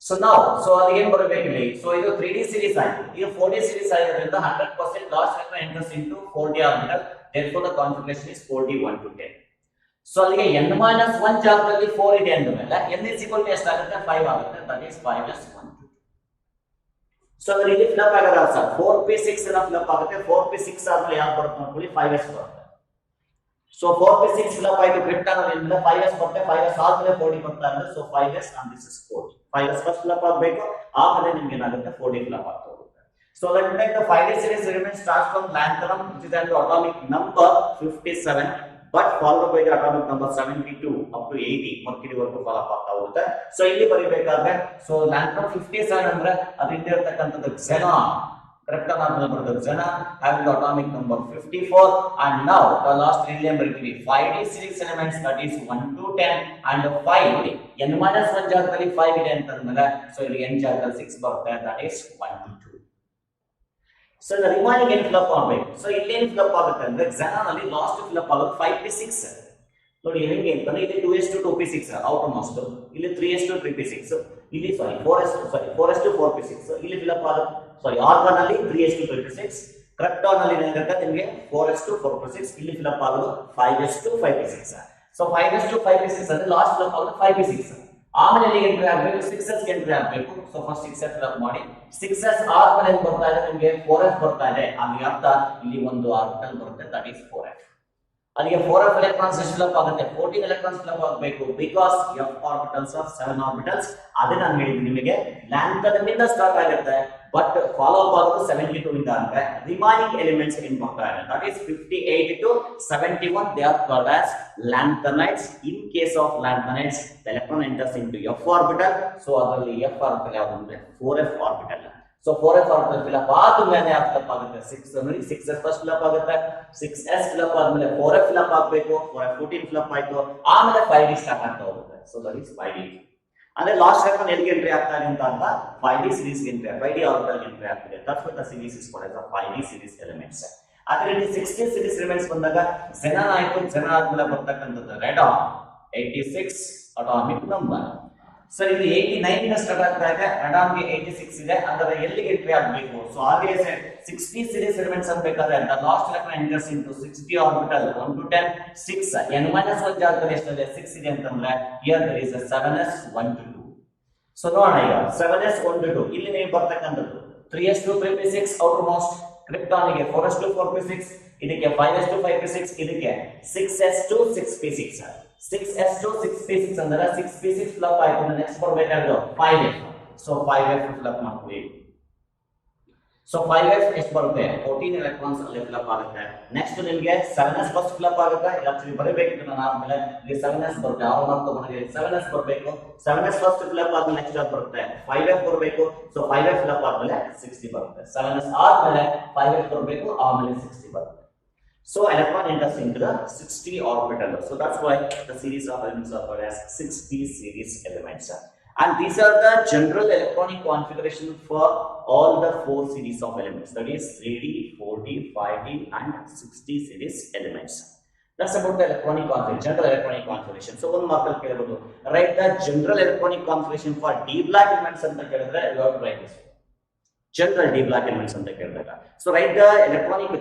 So now, so again ಬರಬೇಕಿಲ್ಲ. So ಇದು 3d series ಆಗಿದೆ. ಈಗ 4d series ಆಗಿರೋದ್ರಿಂದ 100% last electron enters into 4d orbital. Therefore the configuration is 4d 1 to 10. So ಅಲ್ಲಿಗೆ n minus 1 ಜಾಗದಲ್ಲಿ 4 ಇದೆ ಅಂದಮೇಲೆ n is equal to ಎಷ್ಟಾಗುತ್ತೆ 5 ಆಗುತ್ತೆ. That is 5s 1 to 2. So ಅದರ ಇಲ್ಲಿ ಫ್ಲಿಪ್ ಆಗೋದು ಸರ್ 4p6 ನ ಫ್ಲಿಪ್ ಆಗುತ್ತೆ. 4p6 ಆದ್ಮೇಲೆ ಯಾವುದು ಬರುತ್ತೆ ನೋಡ್ಕೊಳ್ಳಿ 5s ಬರುತ್ತೆ. So 4p6 flip ಆಯ್ತು ಕ್ರಿಪ್ಟಾನ್ ಅಲ್ಲಿ 5s ಬರುತ್ತೆ. 5s ಆದ್ಮೇಲೆ 4d ಬರ್ತಾ ಇದೆ. So 5s and this is 4d. 5s first flip ಆಗಬೇಕು, ಆಮೇಲೆ ನಿಮಗೆ ಏನಾಗುತ್ತೆ 4d ಫ್ಲಿಪ್ ಆಗ್ತಾ ಹೋಗುತ್ತೆ. So let me take the 5d series element starts from lanthanum, which is at the atomic number 57, but followed by the atomic number 72 up to 80 mercury ವರೆಗೂ flip ಆಗ್ತಾ ಹೋಗುತ್ತೆ. So ಇಲ್ಲಿ ಬರಿಬೇಕಾದ್ರೆ so lanthanum 57 ಅಂದ್ರೆ ಅದರಿಂದ ಇರತಕ್ಕಂತದ್ದು xenon. Krypton ಆದ್ಮೇಲೆ ಬರ್ತದೆ xenon, having the atomic number 54, and now the last helium mercury 5d series elements, that is 1 to 10 and 5d. n minus 1 ಜಾಗದಲ್ಲಿ 5 ಇದೆ ಅಂತಂದ್ರೆ so ಇಲ್ಲಿ n ಜಾಗದಲ್ಲಿ 6 ಬರುತ್ತೆ, that is 1 to 2. So the remaining n flip ಆಗಬೇಕು. So ಇಲ್ಲಿ ಏನು flip ಆಗುತ್ತೆ ಅಂದ್ರೆ xenon ಅಲ್ಲಿ ಲಾಸ್ಟ್ ಫ್ಲಿಪ್ ಆಗೋದು 5p6. ನೋಡಿ ಹೆಂಗೆ ಅಂತಂದ್ರೆ ಇಲ್ಲಿ 2s to 2p6 outer most, ಇಲ್ಲಿ 3s to 3p6, ಇಲ್ಲಿ 4s to 4p6, ಇಲ್ಲಿ ಫ್ಲಿಪ್ ಆಗುತ್ತೆ. ಸಾರಿ ಆರ್ಗಾನ್ ಅಲ್ಲಿ 3s to 3p6, ಕ್ರಿಪ್ಟಾನ್ ಅಲ್ಲಿ ಏನಾಗುತ್ತೆ ನಿಮಗೆ 4s to 4p6, ಇಲ್ಲಿ ಫ್ಲಿಪ್ ಆಗೋದು 5s to 5p6. So 5s to 5p6 ಅಂದ್ರೆ ಲಾಸ್ಟ್ ಫ್ಲಿಪ್ ಆಗೋದು 5p6. ಆಮೇಲೆ ಎಲ್ಲಿಗೆ ಎಂಟ್ರಿ ಆಗಬೇಕು 6s ಗೆ ಎಂಟ್ರಿ ಆಗಬೇಕು. ಸೊ ಫಸ್ಟ್ 6s ಫ್ಲಿಪ್ ಮಾಡಿ 6s ಆದ್ಮೇಲೆ ಏನು ಬರ್ತಾ ಇದೆ ನಿಮಗೆ 4s ಬರ್ತಾ ಇದೆ. ಅಲ್ಲಿ ಅರ್ಥ ಇಲ್ಲಿ ಒಂದು ಆರ್ಬಿಟಲ್ ಬರುತ್ತೆ, ದಟ್ ಈಸ್ 4f. ಅಲ್ಲಿಗೆ 4f electrons ಎಷ್ಟು ಫ್ಲಿಪ್ ಆಗುತ್ತೆ 14 electrons ಫ್ಲಿಪ್ ಆಗಬೇಕು, because f orbitals are 7 orbitals. ಅದೇ ನಾನು ಹೇಳಿದ್ದೀನಿ ನಿಮಗೆ lanthanum ಇಂದ ಸ್ಟಾರ್ಟ್ ಆಗುತ್ತೆ, ಬಟ್ ಫಾಲೋ ಅಪ್ ಆಗೋದು 72 ಇಂದ ಅಂದ್ರೆ ರಿಮೈನಿಂಗ್ ಎಲಿಮೆಂಟ್ಸ್ ಏನ್ ಬರ್ತಾ ಇದೆ that is 58 to 71, they are called as lanthanides. In case of lanthanides the electron enters into f orbital. So ಅದರಲ್ಲಿ f orbital ಯಾವುದು ಅಂದ್ರೆ 4f orbital. So 4f orbital fill up ಆದ್ಮೇಲೆ ಯಾವ ಫ್ಲಿಪ್ ಆಗುತ್ತೆ 6 ನೋಡಿ 6s ಫಸ್ಟ್ ಫ್ಲಿಪ್ ಆಗುತ್ತೆ, 6s flip ಆದ್ಮೇಲೆ 4f flip ಆಗಬೇಕು, 4f 14 ಫ್ಲಿಪ್ ಆಯ್ತು, ಆಮೇಲೆ 5d ಸ್ಟಾರ್ಟ್ ಆಗ್ತಾ ಹೋಗುತ್ತೆ. So that is 5d. ಅಂದ್ರೆ ಲಾಸ್ಟ್ ಎಲೆಕ್ಟ್ರಾನ್ ಎಲ್ಲಿಗೆ ಎಂಟ್ರಿ ಆಗ್ತಾ ಇದೆ ಅಂತ ಅಂದ್ರೆ 5d series ಗೆ ಎಂಟ್ರಿ 5d orbital ಗೆ ಎಂಟ್ರಿ ಆಗ್ತಿದೆ. That's what the series is called as 5d series elements. ಅದೇ ರೀತಿ 6d series elements ಬಂದಾಗ xenon ಆಯ್ತು, xenon ಆದ್ಮೇಲೆ ಬರ್ತಕ್ಕಂಥದ್ದು radon 86 atomic number. ಸೊ ಇದು 89 ಇಂದ ಸ್ಟಾರ್ಟ್ ಆಗ್ತಾ ಇದೆ, radon ಗೆ 86 ಇದೆ, ಅಂದ್ರೆ ಎಲ್ಲಿಗೆ ಎಂಟ್ರಿ ಆಗಬೇಕು. ಸೊ ಹಾಗೆ 60 series elements ಅಂತ ಬೇಕಾದ್ರೆ the last electron enters into 60 orbital 1 to 10 6 n minus 1 ಜಾಗದಲ್ಲಿ ಎಷ್ಟಿದೆ 6 ಇದೆ ಅಂತಂದ್ರೆ here there is a 7s 1 to 2. So ನೋಡೋಣ ಈಗ 7s 1 to 2 ಇಲ್ಲಿ ನೀವು ಬರ್ತಕ್ಕಂಥದ್ದು 3s to 3p6 outer most, krypton ಗೆ 4s to 4p6, ಇದಕ್ಕೆ 5s to 5p6, ಇದಕ್ಕೆ 6s to 6p6. 6s to 6p6 ಅಂದ್ರೆ 6p6 ಫ್ಲಿಪ್ ಆಯ್ತು, ನೆಕ್ಸ್ಟ್ ಬರಬೇಕಾಗಿರೋದು 5f. ಸೊ 5f ಫ್ಲಿಪ್ ಮಾಡ್ತೀವಿ. ಸೊ 5f ಎಷ್ಟು ಬರುತ್ತೆ 14 electrons ಅಲ್ಲಿ ಫ್ಲಿಪ್ ಆಗುತ್ತೆ. ನೆಕ್ಸ್ಟ್ ನಿಮಗೆ 7s ಫಸ್ಟ್ ಫ್ಲಿಪ್ ಆಗುತ್ತೆ. ಆಕ್ಚುಲಿ ಬರಬೇಕಿತ್ತು ನಾನು ಆದ್ಮೇಲೆ ಇಲ್ಲಿ 7s ಬರುತ್ತೆ, ಯಾವ ಮಾರ್ಕ್ ತಗೊಂಡಿದ್ದೀವಿ 7s ಬರಬೇಕು. 7s ಫಸ್ಟ್ ಫ್ಲಿಪ್ ಆದ್ಮೇಲೆ ನೆಕ್ಸ್ಟ್ ಯಾವುದು ಬರುತ್ತೆ 5f ಬರಬೇಕು. ಸೊ 5f ಫ್ಲಿಪ್ ಆದ್ಮೇಲೆ 60 ಬರುತ್ತೆ. 7s ಆದ್ಮೇಲೆ 5f ಬರಬೇಕು, ಆಮೇಲೆ 60 ಬರುತ್ತೆ. So electron enters into the 60 orbital. So that's why the series of elements are called as 60 series elements. And these are the general electronic configuration for all the 4 series of elements. That is 3D, 4D, 5D and 60 series elements. That's about the electronic configuration, general electronic configuration. So one mark al kelbodu. Write the general electronic configuration for D black elements anta kelidre you have to write this. General D black elements ಅಂತ ಕೇಳಿದಾಗ. So write the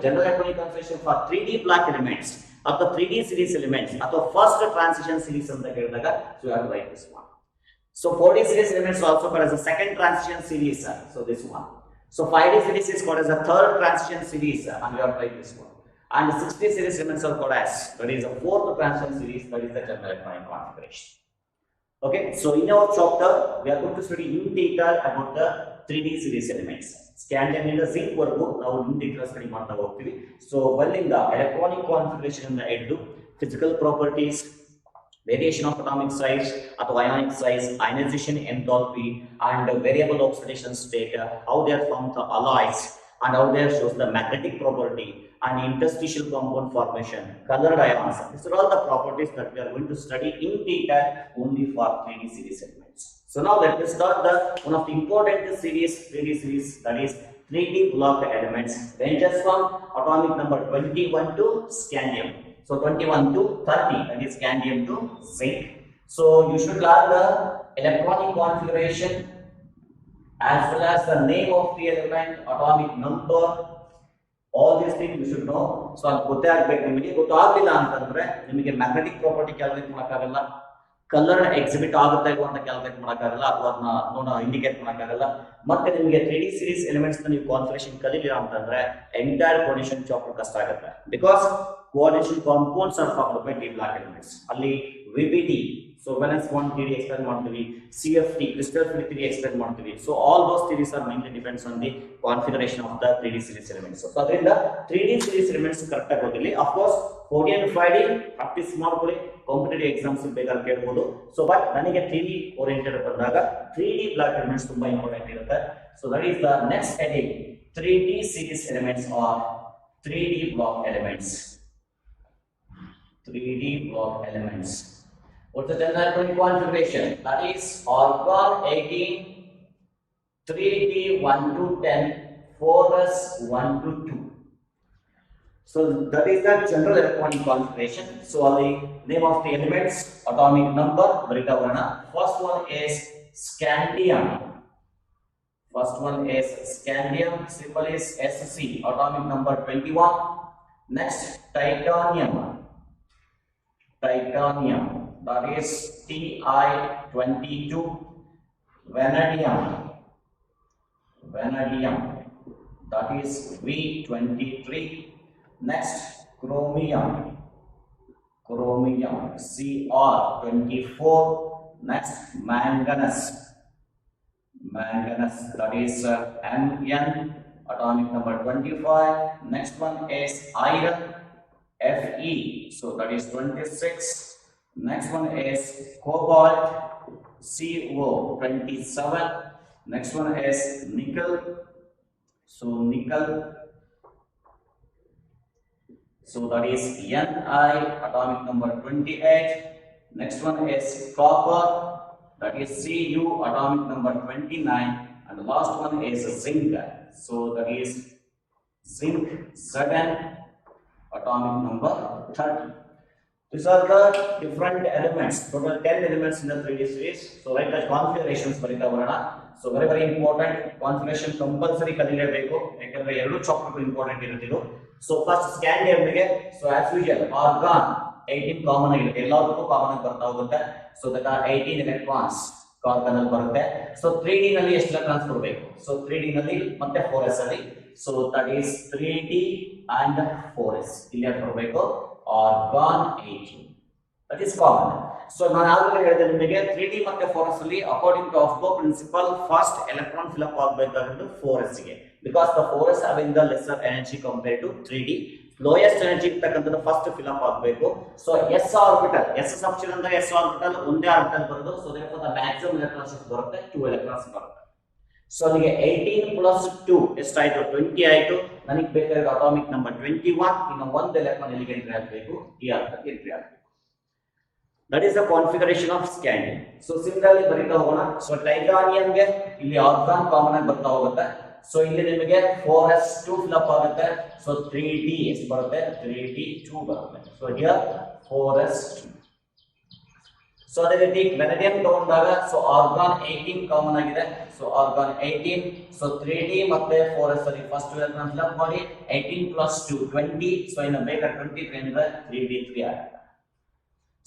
general electronic configuration for 3D black elements. ಅಥವಾ 3D series elements ಅಥವಾ first transition series ಅಂತ ಹೇಳಿದಾಗ so you have to write this one. So 4D series elements are also called as a second transition series, so this one. So 5D series is called as a third transition series, and we have to write this one. And 6D series elements are called as, that is the fourth transition series, that is the general electronic configuration. Okay, so in our chapter we are going to study in detail about the 3D series elements. Scandium in the zinc ವರ್ಗು ನಾವು in detail study ಮಾಡ್ತಾ ಹೋಗ್ತೀವಿ. So ಅಲ್ಲಿಂದ electronic configuration ಇಂದ ಹಿಡಿದು physical properties, variation of atomic size ಅಥವಾ ionic size, ionization enthalpy, and variable oxidation state, how they are formed the alloys, and how they shows the magnetic property and interstitial compound formation, colored ions. These are all the properties that we are going to study in detail only for 3D series elements. So now let us start the one of the important series, 3D series, that is 3D block elements, ranges from atomic number 21 to scandium. So 21 to 30, that is scandium to zinc. So you should learn the electronic configuration as well as the name of the element, atomic number, all these things you should know. So ಅದು ಗೊತ್ತೇ ಆಗಬೇಕು ನಿಮಗೆ. ಗೊತ್ತಾಗಲಿಲ್ಲ ಅಂತಂದ್ರೆ ನಿಮಗೆ magnetic property calculate ಮಾಡೋಕ್ಕಾಗಲ್ಲ, colour exhibit ಆಗುತ್ತೆ ಅಂತ ಕ್ಯಾಲ್ಕುಲೇಟ್ ಮಾಡೋಕ್ಕಾಗಲ್ಲ, ಅಥವಾ ಅದನ್ನ ಇಂಡಿಕೇಟ್ ಮಾಡೋಕ್ಕಾಗಲ್ಲ. ಮತ್ತೆ ನಿಮಗೆ 3D series elements ನೀವು ಕಾನ್ಫಿಗರೇಷನ್ ಕಲಿಲಿಲ್ಲ ಅಂತಂದ್ರೆ ಎಂಟೈರ್ ಕೋಆರ್ಡಿನೇಷನ್ ಚಾಪ್ಟರ್ ಕಷ್ಟ ಆಗುತ್ತೆ. Because coordination compounds are formed by D block elements. ಅಲ್ಲಿ VBD, so valence bond theory explain ಮಾಡ್ತೀವಿ, CFT crystal field theory explain ಮಾಡ್ತೀವಿ. So all those theories are mainly depends on the configuration of the 3D series elements. So ಅದರಿಂದ 3D series elements correct ಆಗಿ ಗೊತ್ತಿಲ್ಲ. Of course 4D and 5D practice ಮಾಡ್ಕೊಳ್ಳಿ, competitive exams ಬೇಕಾದ್ರೆ ಕೇಳಬಹುದು. So but ನನಗೆ 3D oriented ಬಂದಾಗ 3D block elements ತುಂಬಾ important ಇರುತ್ತೆ. So that is the next heading, 3D series elements or 3D block elements. 3D block elements. What's the general atomic configuration? That is argon 18, 3D 1 to 10, 4s 1 to 2. So that is the general electronic configuration. So the name of the elements, atomic number, first one is scandium. First one is scandium, symbol is Sc, atomic number 21. Next, titanium. Titanium, that is Ti22. Vanadium, vanadium, that is V23. Next, chromium, chromium, Cr24. Next, manganese, manganese, that is Mn, atomic number 25. Next one is iron, Fe, so that is 26. Next one is cobalt, Co27. Next one is nickel, so nickel, so that is Ni, atomic number 28. Next one is copper, that is Cu, atomic number 29. And the last one is zinc, so that is zinc, Zn, atomic number 30. These are the different elements, total 10 elements in the 3D series. So write the configurations barita varana. So very important, configuration compulsory ಕಲಿಯಲೇಬೇಕು, ಯಾಕಂದ್ರೆ ಎರಡು chapter important ಇರುತ್ತಿದ್ದು. So first scandium ಗೆ, so as usual argon 18 common ಆಗಿರುತ್ತೆ, ಎಲ್ಲದಕ್ಕೂ common ಆಗಿ ಬರ್ತಾ ಹೋಗುತ್ತೆ. So that are 18 electrons carbon ಅಲ್ಲಿ ಬರುತ್ತೆ. So 3D ನಲ್ಲಿ ಎಷ್ಟು ಎಲೆಕ್ಟ್ರಾನ್ಸ್ ಕೊಡಬೇಕು? So 3D ನಲ್ಲಿ ಮತ್ತೆ 4s ಅಲ್ಲಿ, so that is 3D and 4s ಇಲ್ಲಿ ಕೊಡಬೇಕು, argon 18, that is common. So ನಾನು ಆಗಲೇ ಹೇಳಿದೆ ನಿಮಗೆ 3D ಮತ್ತೆ 4s ಅಲ್ಲಿ according to Aufbau principle first electron fill up ಆಗಬೇಕಾಗಿರೋದು 4s ಗೆ, because the 4s having the lesser energy compared to 3D. Lowest energy ಇರ್ತಕ್ಕಂಥದ್ದು ಫಸ್ಟ್ ಫಿಲ್ ಅಪ್ ಆಗಬೇಕು. So s orbital, s substitute ಅಂದ್ರೆ s orbital ಒಂದೇ orbital ಬರೋದು. So therefore the maximum electrons ಬರುತ್ತೆ 2 electrons ಬರುತ್ತೆ. So ನನಗೆ 18 plus 2 ಎಷ್ಟಾಯ್ತು? 20 ಆಯ್ತು. ನನಗೆ ಬೇಕಾಗಿರೋ ಅಟಾಮಿಕ್ ನಂಬರ್ 21. ಇನ್ನು ಒಂದು ಎಲೆಕ್ಟ್ರಾನ್ ಎಲ್ಲಿಗೆ ಎಂಟ್ರಿ ಆಗಬೇಕು? ಈ ಅರ್ಥಕ್ಕೆ ಎಂಟ್ರಿ ಆಗಬೇಕು. That is the configuration of scandium. So similarly ಬರೀತಾ ಹೋಗೋಣ. ಸೊ ಟೈಟಾನಿಯಂ ಗೆ ಇಲ್ಲಿ ಆರ್ಗಾನ್ ಕಾಮನ್ ಆಗಿ ಬರ್ತಾ ಹೋಗುತ್ತೆ. ಸೊ ಇಲ್ಲಿ ನಿಮಗೆ 4s2 ಫಿಲ್ ಅಪ್ ಆಗುತ್ತೆ. ಸೊ 3d ಎಷ್ಟು ಬರುತ್ತೆ? 3d2 ಬರುತ್ತೆ. So here 4s2. ಸೊ ಅದೇ ರೀತಿ ವೆನಡಿಯಂ ತಗೊಂಡಾಗ ಸೊ ಆರ್ಗಾನ್ 18 ಕಾಮನ್ ಆಗಿದೆ. ಸೊ ಆರ್ಗಾನ್ 18, ಸೊ 3D ಮತ್ತೆ 4s ಅಲ್ಲಿ ಫಸ್ಟ್ ಎಲೆಕ್ಟ್ರಾನ್ ಫಿಲ್ ಅಪ್ ಮಾಡಿ 18 ಪ್ಲಸ್ 2 20. ಸೊ ಇನ್ನು ಬೇಕಾ 23 ಅಂದ್ರೆ 3D3 ಆಗುತ್ತೆ.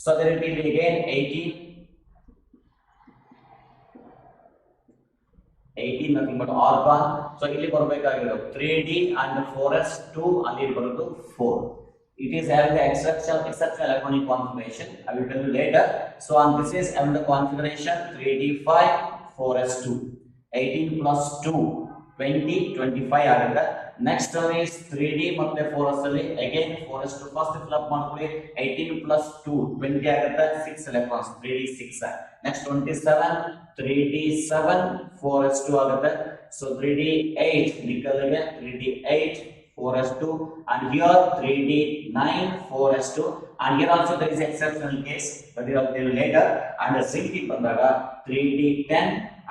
ಸೊ ಅದೇ ರೀತಿ ಇಲ್ಲಿ again 18 nothing but argon. So ಇಲ್ಲಿ ಬರಬೇಕಾಗಿರೋದು 3D and 4s 2, ಅಲ್ಲಿ ಬರೋದು 4. It is having the exceptional electronic configuration. I will tell you later. So and this is having the configuration 3D5 4s2. 18 plus 2 20 25 ಆಗುತ್ತೆ. Next one is 3D ಮತ್ತೆ 4s ಅಲ್ಲಿ again 4s2 first fill up ಮಾಡ್ಕೊಳ್ಳಿ. 18 plus 2 20 ಆಗುತ್ತೆ. 6 electrons 3D6. Next 27 3D7 4s2 ಆಗುತ್ತೆ. So 3D8 nickel ಗೆ 3D8 4s2, and here 3D9 4s2, and here also there is exceptional case, but we will tell you later. And the zinc ಬಂದಾಗ 3D10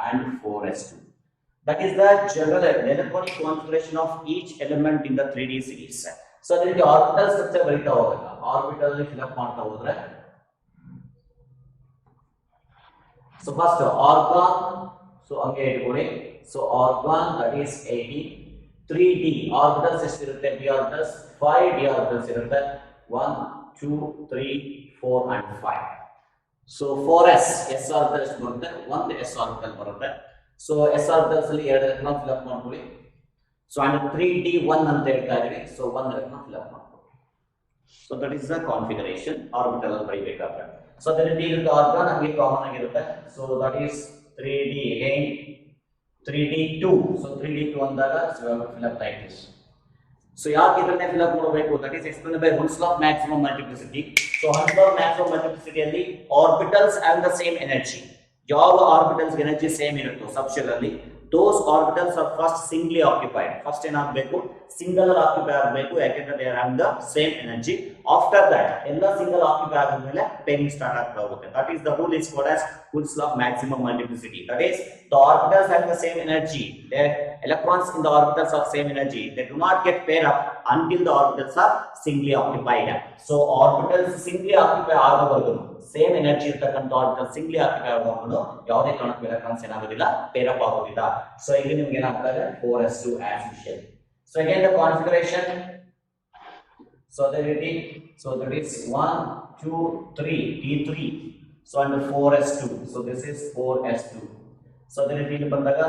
and 4s2. That is the general electronic configuration of each element in the 3D series. So there is the orbital structure ಬರೀತಾ ಹೋಗೋಣ. Orbital fill up ಮಾಡ್ತಾ ಹೋದ್ರೆ, so first argon, so ಹಂಗೆ ಇಟ್ಕೊಳ್ಳಿ. So argon that is 80. 3D orbitals ಎಷ್ಟಿರುತ್ತೆ? d orbitals 5 d orbitals ಇರುತ್ತೆ. 1 2 3 4 and 5. So 4s s orbital ಎಷ್ಟು ಬರುತ್ತೆ? 1 s orbital ಬರುತ್ತೆ. So s orbitals ಅಲ್ಲಿ 2 ಎಲೆಕ್ಟ್ರಾನ್ ಫಿಲ್ ಅಪ್ ಮಾಡ್ಕೊಳ್ಳಿ. So and 3D1 ಅಂತ ಹೇಳ್ತಾ ಇದೀವಿ. So 1 ಎಲೆಕ್ಟ್ರಾನ್ ಫಿಲ್ ಅಪ್ ಮಾಡ್ಕೊಳ್ಳಿ. So that is the configuration orbital ಅಲ್ಲಿ ಬರೀಬೇಕಾದ್ರೆ. So the ರೀತಿ ಆರ್ಗಾನ್ ನಮಗೆ ಕಾಮನ್ ಆಗಿರುತ್ತೆ. So that is 3D again 3D2. So 3D2 ಅಂದಾಗ so we have to fill up like this. So ಯಾಕೆ ಇದನ್ನೇ fill up ಮಾಡಬೇಕು? That is explained by Hund's law of maximum multiplicity. So Hund's law of maximum multiplicity ಅಲ್ಲಿ orbitals have the same energy. ಯಾವ orbitals energy same ಇರುತ್ತೋ subshell ಅಲ್ಲಿ, those orbitals are first singly occupied. First ಏನಾಗಬೇಕು? Single occupy ಆಗಬೇಕು, ಯಾಕೆಂದ್ರೆ they have the same energy. After that ಎಲ್ಲ single occupy ಆದ್ಮೇಲೆ pairing start ಆಗ್ತಾ ಹೋಗುತ್ತೆ. That is the rule is called as Hund's law of maximum multiplicity. That is the orbitals have the same energy. The electrons in the orbitals have same energy. They do not get paired up until the orbitals are singly occupied. So orbitals singly occupy ಆಗೋವರೆಗೂ same energy ಇರತಕ್ಕಂತ orbital ಸಿಂಗ್ಲಿ occupy ಆಗೋವರೆಗೂ ಯಾವುದೇ ಕಾರಣಕ್ಕೂ electrons ಏನಾಗೋದಿಲ್ಲ, peer up ಆಗೋದಿಲ್ಲ. So ಇಲ್ಲಿ ನಿಮಗೆ ಏನಾಗ್ತದೆ 4s2 as usual. So again the configuration, so the ready, so that is 1 2 3 d3. So and 4s2, so this is 4s2. So the ready ಇಲ್ಲಿ ಬಂದಾಗ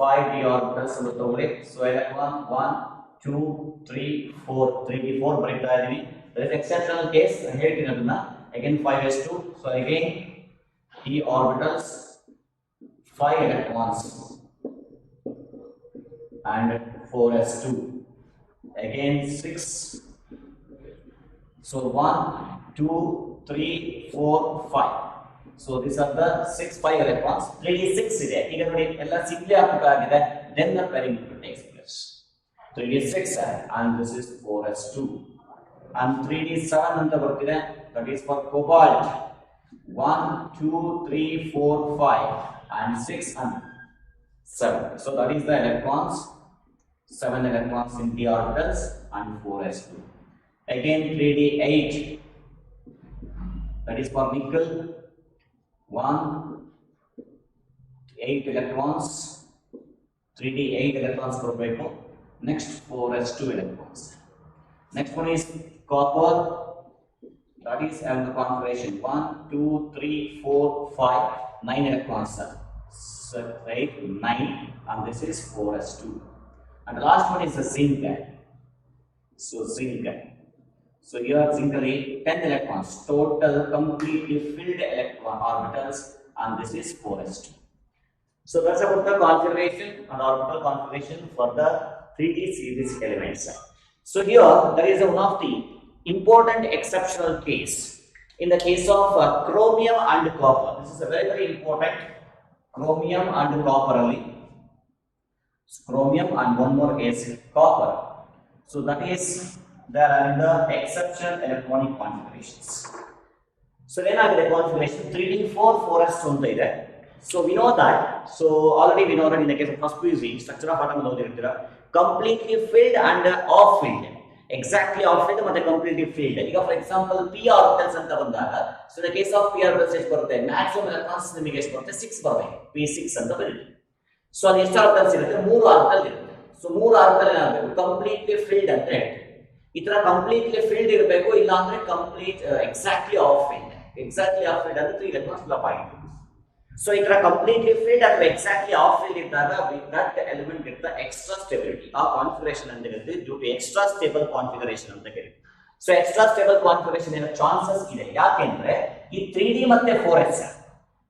5 d orbitals ಅನ್ನು ತಗೊಳ್ಳಿ. So electron 1 2 3 4 3d4 ಬರೀತಾ ಇದೀವಿ. There is exceptional case ಹೇಳ್ತೀನಿ ಅದನ್ನ. Again 5s2, so again d orbitals 5 electrons and 4s2, again 6. So 1 2 3 4 5. So these are the 5 electrons. 3d6 ಇದೆ. ಈಗ ನೋಡಿ ಎಲ್ಲ ಸಿಂಪ್ಲಿ ಆಕ್ಯುಪೈ ಆಗಿದೆ. Then the pairing takes place. 3d6 and this is 4s2. And 3d7 ಅಂತ ಬರ್ತಿದೆ. That is for cobalt. 1 2 3 4 5 and 6 and 7. So that is the electrons. 7 electrons in d orbitals and 4s2. Again 3d8. That is for nickel. 1 8 electrons. 3d8 electrons ಬರಬೇಕು. Next 4s2 electrons. Next one is copper. That is having the configuration 1 2 3 4 5 9 electrons. So right 9, and this is 4s2. And the last one is the zinc. So zinc. So here zinc 10 electrons, total completely filled electron orbitals, and this is 4s2. So that's about the configuration and orbital configuration for the 3D series elements. So here there is one of the important exceptional case in the case of chromium and copper. This is a very important. Chromium and copper only. Chromium and one more is copper. So that is there are the exceptional electronic configurations. So then I get a configuration 3d4 4s2 ಅಂತ ಇದೆ. So we know that. So already we know that in the case of first PUC structure of atom completely filled and off filled. Exactly half field ಮತ್ತೆ completely field. ಈಗ for example P orbitals ಅಂತ ಬಂದಾಗ, so the case of P orbitals ಎಷ್ಟು ಬರುತ್ತೆ, maximum electrons ನಿಮಗೆ ಎಷ್ಟು ಬರುತ್ತೆ, 6 ಬರಬೇಕು, p6 ಅಂತ ಬರುತ್ತೆ. ಸೊ ಅದು ಎಷ್ಟು ಆರ್ಬಿಟಲ್ಸ್ ಇರುತ್ತೆ, 3 ಆರ್ಬಿಟಲ್ ಇರುತ್ತೆ. ಸೊ 3 ಆರ್ಬಿಟಲ್ ಏನಾಗಬೇಕು, ಕಂಪ್ಲೀಟ್ಲಿ ಫೀಲ್ಡ್ ಅಂತ ಹೇಳ್ತೀವಿ. ಈ ತರ ಕಂಪ್ಲೀಟ್ಲಿ ಫೀಲ್ಡ್ ಇರಬೇಕು, ಇಲ್ಲ ಅಂದ್ರೆ complete exactly half filled. Exactly half filled ಅಂದ್ರೆ 3 ಎಲೆಕ್ಟ್ರಾನ್ಸ್ ಫ್ಲಪ್ ಆಗಿರುತ್ತೆ. ಸೊ ಈ ತರ ಕಂಪ್ಲೀಟ್ಲಿ ಫೀಲ್ಡ್ ಅಥವಾ ಎಕ್ಸಾಕ್ಟ್ಲಿ ಆಫ್ ಫೀಲ್ಡ್ ಇದ್ದಾಗ ದಟ್ ಎಲಿಮೆಂಟ್ ಇರುತ್ತೆ ಎಕ್ಸ್ಟ್ರಾ ಸ್ಟೆಬಿಲಿಟಿ. ಆ ಕಾನ್ಫಿಗರೇಷನ್ ಅಂತ ಇರುತ್ತೆ due to extra stable configuration ಅಂತ ಕರೀತೀವಿ. ಸೊ ಎಕ್ಸ್ಟ್ರಾ ಸ್ಟೇಬಲ್ ಕಾನ್ಫಿಗರೇಷನ್ ಏನೋ ಚಾನ್ಸಸ್ ಇದೆ, ಯಾಕೆಂದ್ರೆ ಈ 3D ಮತ್ತೆ 4s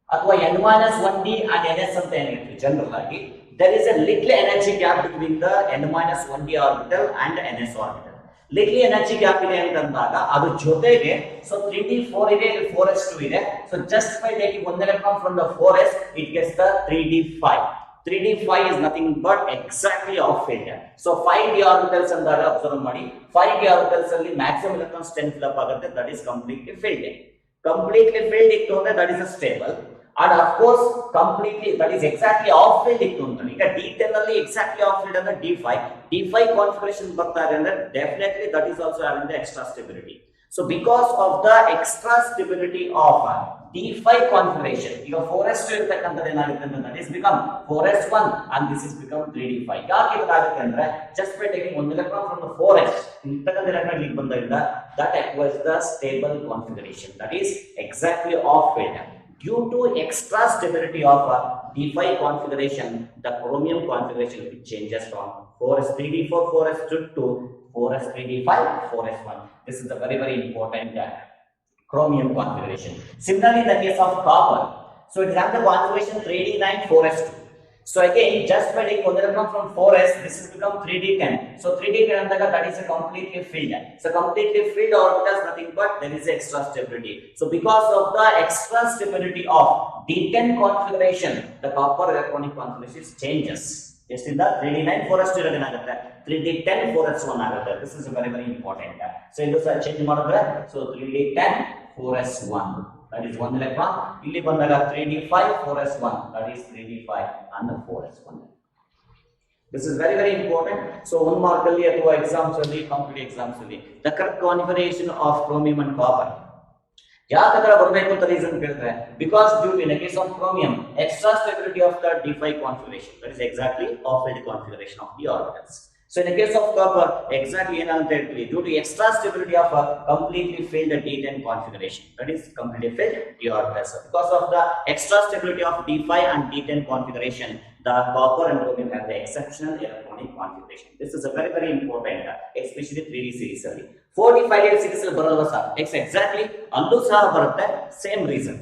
ಅಥವಾ n-1d and ns ಅಂತ ಏನಿರುತ್ತೆ ಜನರಲ್ ಆಗಿ, there is a little energy gap between the n-1d orbital and ns orbital. Little energy gap ಇದೆ ಅಂತಂದಾಗ ಅದ್ರ ಜೊತೆಗೆ ಸೊ 3d 4 ಇದೆ, 4s2 ಇದೆ. So just by taking one electron from the 4s it gets the 3d5. 3d5 is nothing but exactly off field. So 5d orbitals ಅಂದಾಗ observe ಮಾಡಿ, 5d orbitals ಅಲ್ಲಿ maximum electrons 10 flap ಆಗುತ್ತೆ, that is completely filled. Completely filled ಇತ್ತು ಅಂದ್ರೆ that is a stable, and of course completely that is exactly off field ಇತ್ತು ಅಂತ. ಈಗ d10 ಅಲ್ಲಿ exactly off field ಅಂದ್ರೆ d5 configuration ಬರ್ತಾ ಇದೆ ಅಂದ್ರೆ definitely that is also having the extra stability. So because of the extra stability of d5 configuration, ಈಗ 4s2 ಇರತಕ್ಕಂಥದ್ದು ಏನಾಗುತ್ತೆ ಅಂದ್ರೆ that is become 4s1 and this is become 3d5. ಯಾಕೆ ಇದಾಗುತ್ತೆ ಅಂದ್ರೆ just by taking one electron from the 4s ಇರ್ತಕ್ಕಂಥ electron ಇಲ್ಲಿ ಬಂದಾಗ that acquires the stable configuration, that is exactly off field. Due to extra stability of d5 configuration, the chromium configuration changes from 4s3d4 4s2 to 4s3d5 4s1. This is a very very important chromium configuration. Similarly in the case of copper, so it has the configuration 3d9 4s2. So again just by taking one electron from 4s, this has become 3d10. So 3d10 andaga that is a completely filled. So completely filled orbitals nothing but there is extra stability. So because of the extra stability of d10 configuration, the copper electronic configuration changes. Just in the 3d9 4s2 ಏನಾಗುತ್ತೆ, 3d10 4s1 ಆಗುತ್ತೆ. This is very very important. So ಇದು ಸಹ change ಮಾಡಿದ್ರೆ, so 3d10 4s1 that is one electron. ಇಲ್ಲಿ ಬಂದಾಗ 3d5 4s1 that is 3d5 and 4s1. This is very very important. So one mark ಅಲ್ಲಿ ಅಥವಾ exams ಅಲ್ಲಿ, competitive exams ಅಲ್ಲಿ the correct configuration of chromium and copper ಯಾಕೆ ತರ ಬರಬೇಕು ಅಂತ ರೀಸನ್ ಕೇಳ್ತಾರೆ, because due to in the case of chromium extra stability of the d5 configuration, that is exactly off field configuration of the orbitals. So in the case of copper exactly ಏನಂತ ಹೇಳ್ತೀವಿ, due to extra stability of a completely filled d10 configuration, that is completely filled d orbitals. Because of the extra stability of d5 and d10 configuration, the copper and chromium have the exceptional electronic configuration. This is a very very important, especially 3d series ಅಲ್ಲಿ. 4d 5d series ಅಲ್ಲಿ ಬರಲ್ವಾ sir, exactly ಅಲ್ಲೂ ಸಹ ಬರುತ್ತೆ, same reason.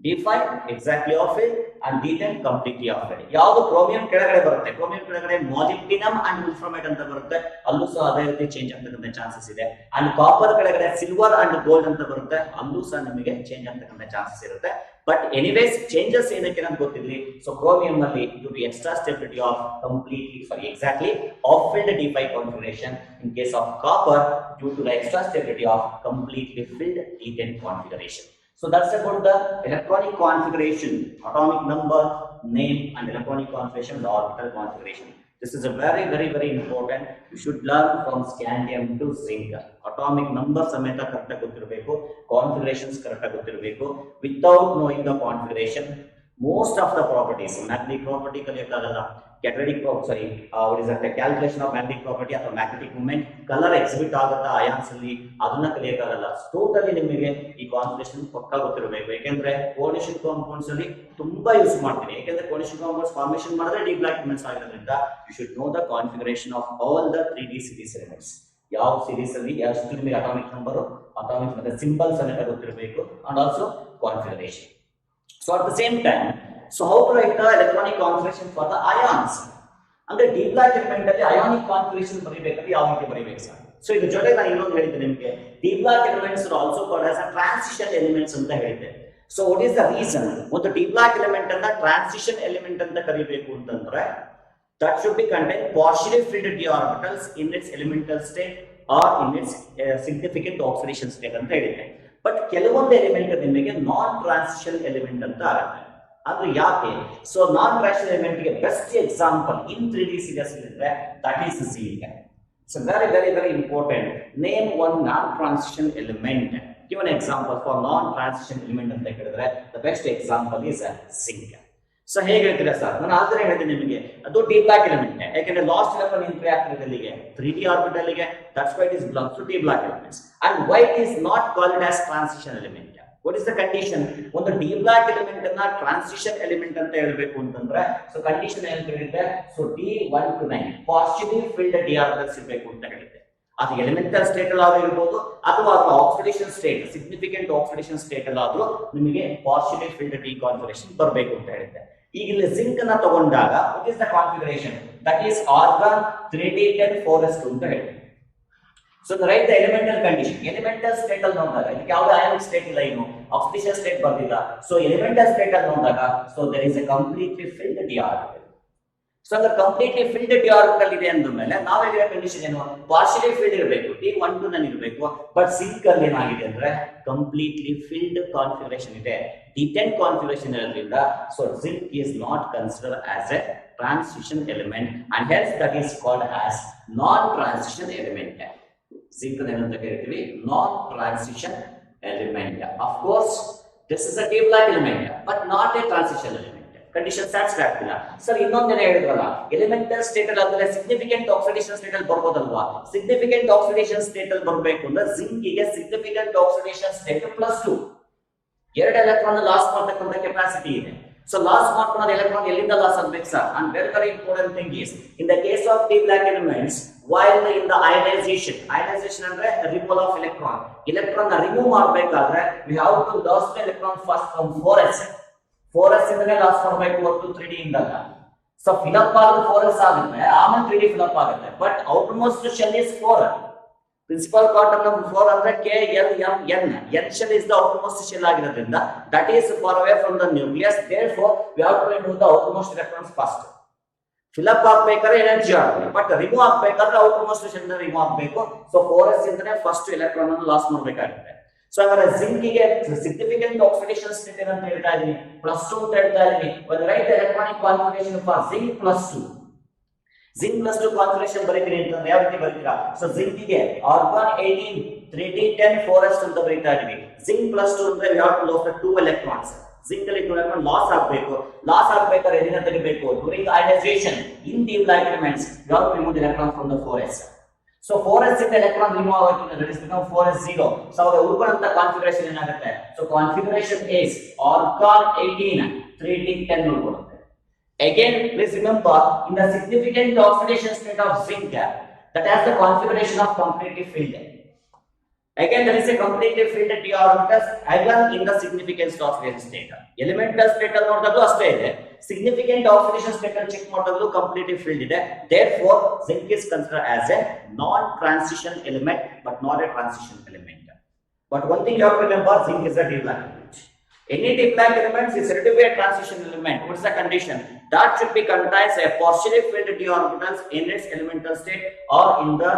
d5 exactly off field and d10 completely off field. ಯಾವುದು chromium ಕೆಳಗಡೆ ಬರುತ್ತೆ, chromium ಕೆಳಗಡೆ ಮಾಲಿಬ್ಡಿನಮ್ ಅಂಡ್ ವುಲ್ಫ್ರಮೈಟ್ ಅಂತ ಬರುತ್ತೆ, ಅಲ್ಲೂ ಸಹ ಅದೇ ರೀತಿ ಚೇಂಜ್ ಆಗ್ತಕ್ಕಂಥ ಚಾನ್ಸಸ್ ಇದೆ. ಅಂಡ್ ಕಾಪರ್ ಕೆಳಗಡೆ ಸಿಲ್ವರ್ ಅಂಡ್ ಗೋಲ್ಡ್ ಅಂತ ಬರುತ್ತೆ, ಅಲ್ಲೂ ಸಹ ನಮಗೆ ಚೇಂಜ್ ಆಗ್ತಕ್ಕಂಥ ಚಾನ್ಸಸ್ ಇರುತ್ತೆ. ಬಟ್ ಎನಿವೇಸ್ ಚೇಂಜಸ್ ಏನಕ್ಕೆ ಅಂತ ಗೊತ್ತಿರಲಿ. ಸೊ ಕ್ರೋಮಿಯಂ ಅಲ್ಲಿ due to extra stability of exactly off field d5 configuration. In case of copper due to the extra stability of completely filled d10 configuration. So that's about the electronic configuration, atomic number, name and electronic configuration and orbital configuration. This is a very very very important. You should learn from scandium to zinc. Atomic number ಸಮೇತ correct ಆಗಿ ಗೊತ್ತಿರಬೇಕು, configurations correct ಆಗಿ ಗೊತ್ತಿರಬೇಕು. Without knowing the configuration, most of the properties, magnetic property ಕಲಿಯಕ್ಕಾಗಲ್ಲ, catalytic property, what is that, calculation of magnetic property ಅಥವಾ magnetic moment, color exhibit ಆಗುತ್ತಾ ions ಅಲ್ಲಿ, ಅದನ್ನ ಕಲಿಯಕ್ಕಾಗಲ್ಲ. Totally ನಿಮಗೆ ಈ ಕಾನ್ಫಿಗರೇಷನ್ ಪಕ್ಕಾ ಗೊತ್ತಿರಬೇಕು. ಯಾಕೆಂದ್ರೆ ಕೋರ್ಡಿನೇಷನ್ ಕಾಂಪೌಂಡ್ಸ್ ಅಲ್ಲಿ ತುಂಬಾ ಯೂಸ್ ಮಾಡ್ತೀನಿ, ಯಾಕೆಂದ್ರೆ ಕೋರ್ಡಿನೇಷನ್ ಕಾಂಪೌಂಡ್ಸ್ ಫಾರ್ಮೇಷನ್ ಮಾಡಿದ್ರೆ ಡಿ ಬ್ಲಾಕ್ ಎಲಿಮೆಂಟ್ಸ್ ಆಗಿರೋದ್ರಿಂದ you should know the configuration of all the 3d series elements. ಯಾವ ಸೀರೀಸ್ ಅಲ್ಲಿ ಎಷ್ಟು ನಿಮಗೆ ಅಟಾಮಿಕ್ ನಂಬರ್, ಅಟಾಮಿಕ್ ಮತ್ತೆ ಸಿಂಬಲ್ಸ್ ಸಮೇತ ಗೊತ್ತಿರಬೇಕು, and also configuration. So at the same time, so how to write the electronic configuration for the ions? ಅಂದ್ರೆ D block element ಅಲ್ಲಿ ionic configuration ಬರೀಬೇಕಾದ್ರೆ ಯಾವ ರೀತಿ ಬರೀಬೇಕು ಸರ್? ಸೊ ಇದ್ರ ಜೊತೆ ನಾನು ಇನ್ನೊಂದು ಹೇಳಿದ್ದೆ ನಿಮಗೆ, D block elements are also called as a transition elements ಅಂತ ಹೇಳಿದ್ದೆ. So what is the reason ಒಂದು ಡಿ ಬ್ಲಾಕ್ ಎಲಿಮೆಂಟ್ ಅನ್ನ ಟ್ರಾನ್ಸಿಷನ್ ಎಲಿಮೆಂಟ್ ಅಂತ ಕರಿಬೇಕು ಅಂತಂದ್ರೆ, that should be contain partially filled d orbitals in its elemental state or in its significant oxidation state ಅಂತ ಹೇಳಿದ್ದೆ. But ಕೆಲವೊಂದು ಎಲಿಮೆಂಟ್ ನಿಮಗೆ ನಾನ್ ಟ್ರಾನ್ಸಿಷನ್ ಎಲಿಮೆಂಟ್ ಅಂತ ಆಗುತ್ತೆ. ಅಂದ್ರೆ ಯಾಕೆ? ಸೊ ನಾನ್ ಟ್ರಾನ್ಸಿಷನ್ ಎಲಿಮೆಂಟ್ ಗೆ best example in 3d series ಇದ್ರೆ that is zinc. So very important. Name one non-transition element. Give an example for non-transition element ಅಂತ ಹೇಳಿದ್ರೆ the best example is zinc. So ಹೇಗೆ ಹೇಳ್ತೀರಾ sir? ನಾನು already ಹೇಳಿದೆ ನಿಮಗೆ ಅದು ಡಿ ಬ್ಲಾಕ್ ಎಲಿಮೆಂಟ್. ಯಾಕಂದ್ರೆ ಲಾಸ್ಟ್ ಎಲೆಕ್ಟ್ರಾನ್ ಎಂಟ್ರಿ ಆಗ್ತಿದೆ ಅಲ್ಲಿಗೆ 3d ಆರ್ಬಿಟಲ್ಗೆ. That's why it is belongs to d block elements. And why it is not called as transition element? What is the condition? ಒಂದು D block element ಅನ್ನ transition element ಅಂತ ಹೇಳಬೇಕು ಅಂತಂದ್ರೆ so condition ಏನು ಹೇಳಿದ್ರೆ so D1 to 9 partially filled d orbitals ಇರಬೇಕು ಅಂತ ಹೇಳಿದೆ. ಅದು ಎಲಿಮೆಂಟಲ್ ಸ್ಟೇಟ್ ಅಲ್ಲಿ ಇರಬಹುದು ಅಥವಾ ಅದು oxidation state significant oxidation state ಅಲ್ಲಾದ್ರೂ ನಿಮಗೆ ಪಾರ್ಷಿಯಲಿ ಫಿಲ್ಡ್ ಡಿ ಕಾನ್ಫಿಗರೇಷನ್ ಬರಬೇಕು ಅಂತ ಹೇಳಿದೆ. ಈಗ ಇಲ್ಲಿ ಜಿಂಕ್ ಅನ್ನ ತಗೊಂಡಾಗ what is the configuration? That is argon 3d10 4s2 ಅಂತ ಹೇಳಿದೆ. So write the elemental condition. Elemental state ಅಲ್ಲಿ ನೋಡಿದಾಗ ಇದಕ್ಕೆ ಯಾವುದೇ ಅಯಾನಿಕ್ ಸ್ಟೇಟ್ ಇಲ್ಲ, ಏನು ಆಕ್ಸಿಡೇಷನ್ ಸ್ಟೇಟ್ ಬರ್ತಿಲ್ಲ. ಸೊ ಎಲಿಮೆಂಟಲ್ ಸ್ಟೇಟ್ ಅಲ್ಲಿ ನೋಡಿದಾಗ so there is a completely filled D orbital. So ಅಂದ್ರೆ ಕಂಪ್ಲೀಟ್ಲಿ ಫಿಲ್ಡ್ ಡಿ ಆರ್ಬಿಟಲ್ ಇದೆ ಅಂದ ಮೇಲೆ ನಾವು ಹೇಳಿರೋ ಕಂಡೀಷನ್ ಏನು? ಪಾರ್ಷಿಯಲಿ ಫಿಲ್ಡ್ ಇರಬೇಕು, D1 to 9 ಇರಬೇಕು. ಬಟ್ ಜಿಂಕ್ ಅಲ್ಲಿ ಏನಾಗಿದೆ ಅಂದ್ರೆ ಕಂಪ್ಲೀಟ್ಲಿ ಫಿಲ್ಡ್ ಕಾನ್ಫಿಗರೇಷನ್ ಇದೆ, D10 ಕಾನ್ಫಿಗರೇಷನ್ ಇರೋದ್ರಿಂದ so zinc is not consider as a transition element and hence that is called as non transition element. Zinc ಏನಂತ ಕರಿತೀವಿ? Non transition element. Of course this is a d block element but not a transition element. Condition satisfy ಆಗ್ತಿಲ್ಲ sir. ಇನ್ನೊಂದೇನ ಹೇಳಿದ್ರಲ್ಲ, elemental state ಅಲ್ಲಿ ಆದ್ಮೇಲೆ significant oxidation state ಅಲ್ಲಿ ಬರ್ಬೋದಲ್ವಾ? Significant oxidation state ಅಲ್ಲಿ ಬರಬೇಕು ಅಂದ್ರೆ ಜಿಂಕ್ ಗೆ significant oxidation state +2. 2 electron loss ಮಾಡತಕ್ಕಂತ ಕೆಪಾಸಿಟಿ ಇದೆ. ಸೊ ಲಾಸ್ ಮಾಡ್ಕೊಂಡ ಎಲೆಕ್ಟ್ರಾನ್ ಎಲ್ಲಿಂದ ಲಾಸ್ ಆಗಬೇಕು sir? And very important thing is in the case of d block elements while in the ionization ಅಂದ್ರೆ removal of electron ನ remove ಮಾಡಬೇಕಾದ್ರೆ we have to lose the electron first from 4s ಇಂದನೇ loss ಮಾಡಬೇಕು ಹೊರತು 3d ಇಂದ ಅಲ್ಲ. So fill up ಆಗೋದು 4s ಆಗುತ್ತೆ, ಆಮೇಲೆ 3d ಫಿಲ್ ಅಪ್ ಆಗುತ್ತೆ. But outermost shell is 4. Principal quantum number 4 ಅಂದ್ರೆ KLMN. n shell is the outermost shell ಆಗಿರೋದ್ರಿಂದ that is far away from the nucleus, therefore we have to remove the outermost electrons first. Fill up ಆಗಬೇಕಾದ್ರೆ energy ಆಗಬೇಕು, but remove ಆಗಬೇಕಾದ್ರೆ outermost shell remove ಆಗಬೇಕು. So 4s ಇಂದನೇ first electron ಅನ್ನು loss ಮಾಡಬೇಕಾಗುತ್ತೆ. So ಹಾಗಾದ್ರೆ zinc ಗೆ significant oxidation state ಅಂತ ಹೇಳ್ತಾ ಇದೀನಿ, +2 ಅಂತ ಹೇಳ್ತಾ ಇದೀನಿ. ಒಂದು right electronic configuration for zinc +2. Zinc +2 configuration ಬರೀತೀರಿ ಅಂತಂದ್ರೆ ಯಾವ ರೀತಿ ಬರೀತೀರಾ? ಸೊ ಜಿಂಕ್ ಗೆ ಆರ್ಗಾನ್ 18 3d10 4s2 ಅಂತ ಬರೀತಾ ಇದೀವಿ. ಜಿಂಕ್ +2 ಅಂದ್ರೆ we have to lose the 2 electrons. Zinc ಅಲ್ಲಿ 2 electron ಲಾಸ್ ಆಗಬೇಕು. ಲಾಸ್ ಆಗಬೇಕಾದ್ರೆ ಎಲ್ಲಿಂದ ತೆಗಿಬೇಕು? During ionisation in the block elements we have to remove the electron from the 4s. So 4s ಇಂದ ಎಲೆಕ್ಟ್ರಾನ್ ರಿಮೂವ್ ಆಗುತ್ತೆ, that is become 4s0. So ಅವಾಗ ಉಳ್ಕೊಂಡಂತ ಕಾನ್ಫಿಗರೇಷನ್ ಏನಾಗುತ್ತೆ? So configuration is argon 18 3d10 ಉಳ್ಕೊಳ್ಳುತ್ತೆ. Again, please remember in the significant oxidation state of zinc that has the configuration of completely filled. Again, there is a completely filled d orbitals again in the significant oxidation state. Elemental state ಅಲ್ಲಿ ನೋಡಿದಾಗಲೂ ಅಷ್ಟೇ ಇದೆ, significant oxidation state ಅಲ್ಲಿ check ಮಾಡಿದಾಗಲೂ completely filled ಇದೆ. Therefore, zinc is considered as a non-transition element but not a transition element. But one thing you have to remember, zinc is a d black element. Any d black element is said to be a transition element. What is the condition? That should be contains a partially filled d orbitals in its elemental state or in the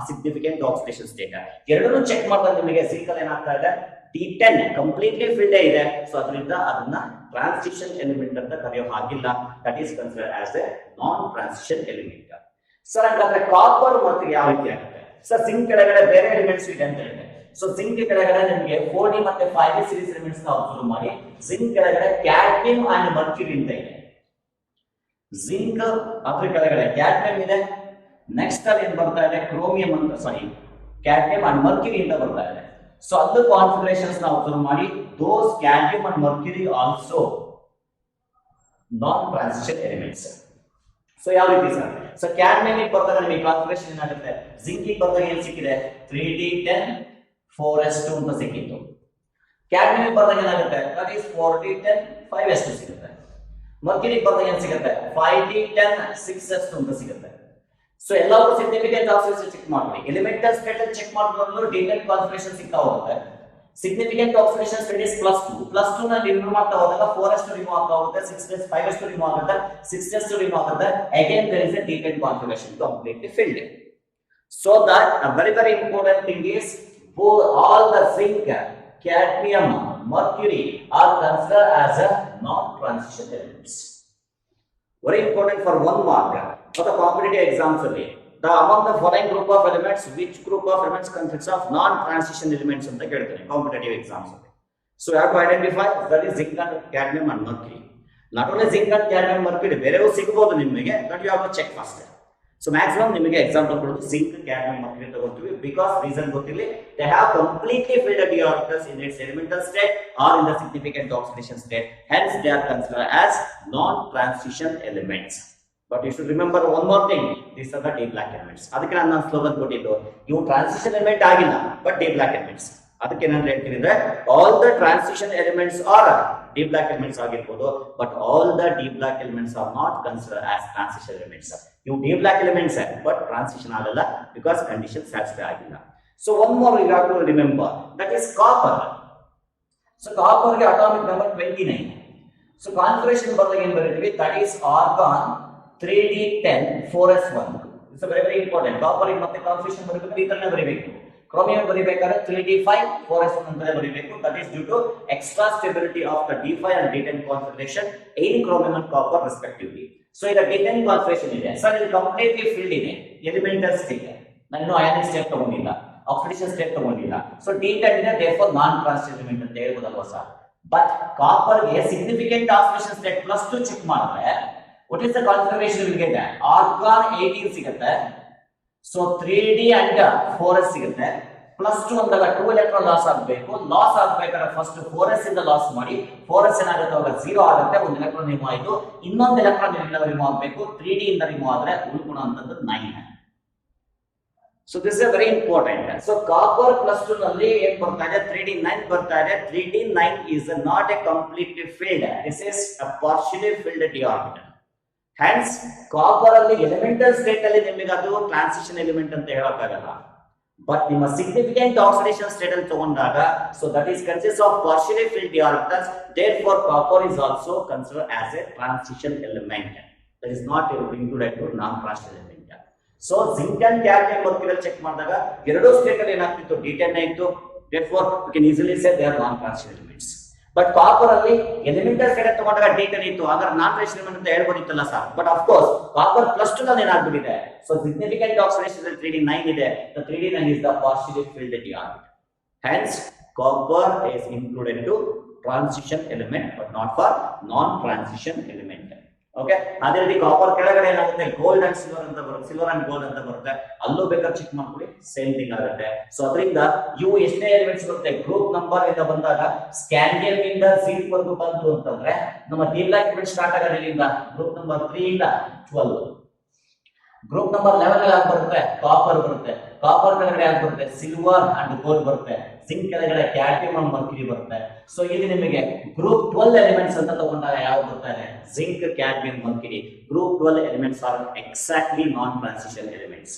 significant oxidation state. ಎರಡನ್ನೂ check ಮಾಡಿದಾಗ ನಿಮಗೆ zinc ಅಲ್ಲಿ ಏನಾಗ್ತಾ ಇದೆ? D10 completely filled ಇದೆ. So ಅದರಿಂದ ಅದನ್ನ transition element ಅಂತ ಕರೆಯೋ ಹಾಗಿಲ್ಲ. That is considered as A non transition element. Sir ಹಾಗಾದ್ರೆ ಕಾಪರ್ ಮತ್ತೆ ಯಾವ ರೀತಿ ಆಗುತ್ತೆ? ಸರ್ zinc ಕೆಳಗಡೆ ಬೇರೆ ಎಲಿಮೆಂಟ್ಸ್ ಇದೆ ಅಂತ ಹೇಳಿದೆ. ಸೊ ಜಿಂಕ್ ಕೆಳಗಡೆ ನಿಮಗೆ 4d ಮತ್ತೆ 5d ಸೀರೀಸ್ ಎಲಿಮೆಂಟ್ಸ್ ನ ಅಬ್ಸರ್ವ್ ಮಾಡಿ. ಜಿಂಕ್ ಕೆಳಗಡೆ ಕ್ಯಾಡ್ಮಿಯಂ ಅಂಡ್ ಮರ್ಕ್ಯುರಿ ಅಂತ ಇದೆ. ಜಿಂಕ್ ಅದ್ರ ಕೆಳಗಡೆ ಕ್ಯಾಡ್ಮಿಯಂ ಇದೆ. ನೆಕ್ಸ್ಟ್ ಅಲ್ಲಿ ಏನ್ ಬರ್ತಾ ಇದೆ? ಕ್ರೋಮಿಯಂ ಅಂತ, ಸಾರಿ ಕ್ಯಾಡ್ಮಿಯಂ ಅಂಡ್ ಮರ್ಕ್ಯುರಿ ಅಂತ ಬರ್ತಾ ಇದೆ. ಸೊ ಅದು ಕಾನ್ಫಿಗರೇಷನ್ಸ್ ನ ಅಬ್ಸರ್ವ್ ಮಾಡಿ. Those cadmium and mercury also non transition elements. So ಯಾವ ರೀತಿ ಸರ್? ಸೊ ಕ್ಯಾಡ್ಮಿಯಂ ಬರ್ದಾಗ ನಿಮಗೆ ಕಾನ್ಫಿಗರೇಷನ್ ಏನಾಗುತ್ತೆ? ಜಿಂಕ್ ಬರ್ದಾಗ ಏನ್ ಸಿಕ್ಕಿದೆ? 3d10 4s2 ಅಂತ ಸಿಕ್ಕಿತ್ತು. ಕ್ಯಾಡ್ಮಿಯಂ ಬರ್ದಾಗ ಏನಾಗುತ್ತೆ? ದಟ್ ಈಸ್ 4d10 5s2 ಸಿಗುತ್ತೆ. ಮರ್ಕ್ಯುರಿ ಬರ್ದಾಗ ಏನ್ ಸಿಗುತ್ತೆ? 5d10 6s2 ಅಂತ ಸಿಗುತ್ತೆ. ಸೊ ಎಲ್ಲವೂ ಸಿಗ್ನಿಫಿಕೆಂಟ್ ಆಕ್ಸಿಡೇಷನ್ ಚೆಕ್ ಮಾಡ್ಕೊಳ್ಳಿ. ಎಲಿಮೆಂಟಲ್ ಸ್ಟೇಟ್ ಅಲ್ಲಿ ಚೆಕ್ ಮಾಡಿದ್ರು D10 ಕಾನ್ಫಿಗರೇಷನ್ ಸಿಗ್ತಾ ಹೋಗುತ್ತೆ. ಸಿಗ್ನಿಫಿಕೆಂಟ್ ಆಕ್ಸಿಡೇಷನ್ ಸ್ಟೇಟ್ ಇಸ್ +2 ನ ರಿಮೂವ್ ಮಾಡ್ತಾ ಹೋದಾಗ 4s2 ರಿಮೂವ್ ಆಗ್ತಾ ಹೋಗುತ್ತೆ, 5s2 ರಿಮೂವ್ ಆಗುತ್ತೆ, 6s2 ರಿಮೂವ್ ಆಗುತ್ತೆ. Again there is a D10 configuration completely filled. So that a very important thing is all the zinc, cadmium, mercury are considered as a non-transition elements. Very important for one mark for the competitive exams only. among the following group of elements, which group of elements consists of non-transition elements ಅಂತ ಕೇಳ್ತಾರೆ competitive exams. So you have to identify that is zinc and cadmium and mercury. Not only zinc and cadmium mercury, ಬೇರೆವು ಸಿಗಬಹುದು ನಿಮಗೆ, that you have to check first. So maximum ನಿಮಗೆ example ಕೊಡೋದು zinc, cadmium, mercury ತಗೊಳ್ತೀವಿ because reason ಗೊತ್ತಿಲ್ಲ, they have completely filled the d orbitals in its elemental state or in the significant oxidation state, hence they are considered as non-transition elements. But you should remember one more thing, these are the d black elements. ಅದಕ್ಕೆ ನಾನು slogan ಕೊಟ್ಟಿದ್ದು, ಇವು transition element ಆಗಿಲ್ಲ but d black elements. ಅದಕ್ಕೆ ನಾನು ಹೇಳ್ತೀನಿ ಅಂದ್ರೆ all the transition elements are d black elements ಆಗಿರಬಹುದು, but all the d black elements are not considered as transition elements. ಇವು d black elements but transition ಆಗಲ್ಲ because condition satisfy ಆಗಿಲ್ಲ. So one more you have to remember, that is copper. So copper ಗೆ atomic number 29. So configuration ಬರೆದಾಗ ಏನು ಬರೀತೀವಿ, that is argon 3d10 4s1. It's a very very important. Copper ಗೆ ಮತ್ತೆ configuration ಬರಬೇಕಾದ್ರೆ ಈ ತರ ಬರೀಬೇಕು. Chromium ಬರೀಬೇಕಾದ್ರೆ 3d5 4s1 ಅಂತ ಬರೀಬೇಕು. That is due to extra stability of the d5 and d10 configuration in chromium and copper respectively. So ಈಗ d10 configuration ಇದೆ, ಸರ್ ಇದು ಕಂಪ್ಲೀಟ್ಲಿ ಫಿಲ್ಡ್ ಇದೆ, ಎಲಿಮೆಂಟಲ್ ಸ್ಟೇಟ್, ನಾನು ಅಯಾನಿಕ್ ಸ್ಟೇಟ್ ತಗೊಂಡಿಲ್ಲ, ಆಕ್ಸಿಡೇಷನ್ ಸ್ಟೇಟ್ ತಗೊಂಡಿಲ್ಲ. So d10 ಇದೆ, therefore ನಾನ್ transition element ಅಂತ ಹೇಳ್ಬೋದಲ್ವಾ sir. But copper ಗೆ ಸಿಗ್ನಿಫಿಕೆಂಟ್ ಆಕ್ಸಿಡೇಷನ್ ಸ್ಟೇಟ್ +2 ಚೆಕ್ ಮಾಡಿದ್ರೆ what is the configuration will get? Argon 18 ಸಿಗುತ್ತೆ, so 3d and 4s ಸಿಗುತ್ತೆ, +2 ಅಂದಾಗ 2 ಎಲೆಕ್ಟ್ರಾನ್ ಲಾಸ್ ಆಗಬೇಕು. ಲಾಸ್ ಆಗಬೇಕಾದ್ರೆ ಫಸ್ಟ್ 4s ಇಂದ ಲಾಸ್ ಮಾಡಿ, 4s ಏನಾಗುತ್ತೆ ಅವಾಗ 0 ಆಗುತ್ತೆ, ಒಂದು ಎಲೆಕ್ಟ್ರಾನ್ ರಿಮೂವ್ ಆಯಿತು, ಇನ್ನೊಂದು ಎಲೆಕ್ಟ್ರಾನ್ ರಿಮೂವ್ ಆಗಬೇಕು, 3d ಇಂದ ರಿಮೂವ್ ಆದ್ರೆ ಉಳ್ಕೊಳ್ಳುವಂತದ್ದು 9. So this is a very important. So copper +2 ನಲ್ಲಿ ಏನು ಬರ್ತಾ ಇದೆ, 3d9 ಬರ್ತಾ ಇದೆ. 3d9 is not a completely filled, this is a partially filled d orbital. Hence copper ಅಲ್ಲಿ ಎಲಿಮೆಂಟಲ್ ಸ್ಟೇಟ್ ಅಲ್ಲಿ ನಿಮಗೆ ಅದು ಟ್ರಾನ್ಸಿಷನ್ ಎಲಿಮೆಂಟ್ ಅಂತ ಹೇಳಕ್ಕಾಗಲ್ಲ, ಬಟ್ ನಿಮ್ಮ ಸಿಗ್ನಿಫಿಕೆಂಟ್ ಆಕ್ಸಿಡೇಷನ್ ಸ್ಟೇಟ್ ಅಲ್ಲಿ ತಗೊಂಡಾಗ, so that is consists of partially filled d orbitals, therefore copper is also considered as a transition element, that is not included to non-transition element. So zinc and cadmium mercury check ಮಾಡಿದಾಗ ಎರಡು state ಅಲ್ಲಿ ಏನಾಗ್ತಿತ್ತು, d10 ಇತ್ತು, therefore you can easily say they are non-transition elements. But copper ಅಲ್ಲಿ elemental state ತಗೊಂಡಾಗ d10 ಇತ್ತು, ಆಗ non transition element ಅಂತ ಹೇಳ್ಬೋದಿತ್ತಲ್ಲ sir. But of course copper +2 ನಲ್ಲಿ ಏನಾಗ್ಬಿಟ್ಟಿದೆ, ಸೊ ಸಿಗ್ನಿಫಿಕೆಂಟ್ ಆಕ್ಸಿಡೇಷನ್ 3d9 ಇದೆ, the 3d9 is the partially filled d orbital. Hence copper is included to transition element but not for non-transition element. Okay, ಅದೇ ರೀತಿ copper ಕೆಳಗಡೆ ಏನಾಗುತ್ತೆ, gold and silver ಅಂತ ಬರುತ್ತೆ, silver and gold ಅಂತ ಬರುತ್ತೆ, ಅಲ್ಲೂ ಬೇಕಾದ್ರೆ ಚೆಕ್ ಮಾಡ್ಕೊಳ್ಳಿ, ಸೇಮ್ ಥಿಂಗ್ ಆಗುತ್ತೆ. ಸೊ ಅದರಿಂದ ಇವು ಎಷ್ಟನೇ ಎಲಿಮೆಂಟ್ಸ್ ಬರುತ್ತೆ, ಗ್ರೂಪ್ ನಂಬರ್ ಇಂದ ಬಂದಾಗ ಸ್ಕ್ಯಾಂಡಿಯಂ ಇಂದ ಜಿಂಕ್ ವರೆಗೂ ಬಂತು ಅಂತಂದ್ರೆ ನಮ್ಮ ಡಿ ಬ್ಲಾಕ್ ಎಲಿಮೆಂಟ್ ಸ್ಟಾರ್ಟ್ ಆಗೋದು ಇಲ್ಲಿಂದ ಗ್ರೂಪ್ ನಂಬರ್ 3 ಇಂದ 12. ಗ್ರೂಪ್ ನಂಬರ್ 11 ಯಾಕೆ ಬರುತ್ತೆ, ಕಾಪರ್ ಬರುತ್ತೆ, ಕಾಪರ್ ಕೆಳಗಡೆ ಯಾಕೆ ಬರುತ್ತೆ, ಸಿಲ್ವರ್ ಅಂಡ್ ಗೋಲ್ಡ್ ಬರುತ್ತೆ, ಜಿಂಕ್ ಕೆಳಗಡೆ ಕ್ಯಾಡ್ಮಿಯಂ ಅಂಡ್ ಮರ್ಕ್ಯುರಿ ಬರುತ್ತೆ. ಸೊ ಇಲ್ಲಿ ನಿಮಗೆ ಗ್ರೂಪ್ 12 ಎಲಿಮೆಂಟ್ಸ್ ಅಂತ ತಗೊಂಡಾಗ ಯಾವ ಬರ್ತಾರೆ, zinc, cadmium, Mercury. Group 12 elements are exactly non transition elements.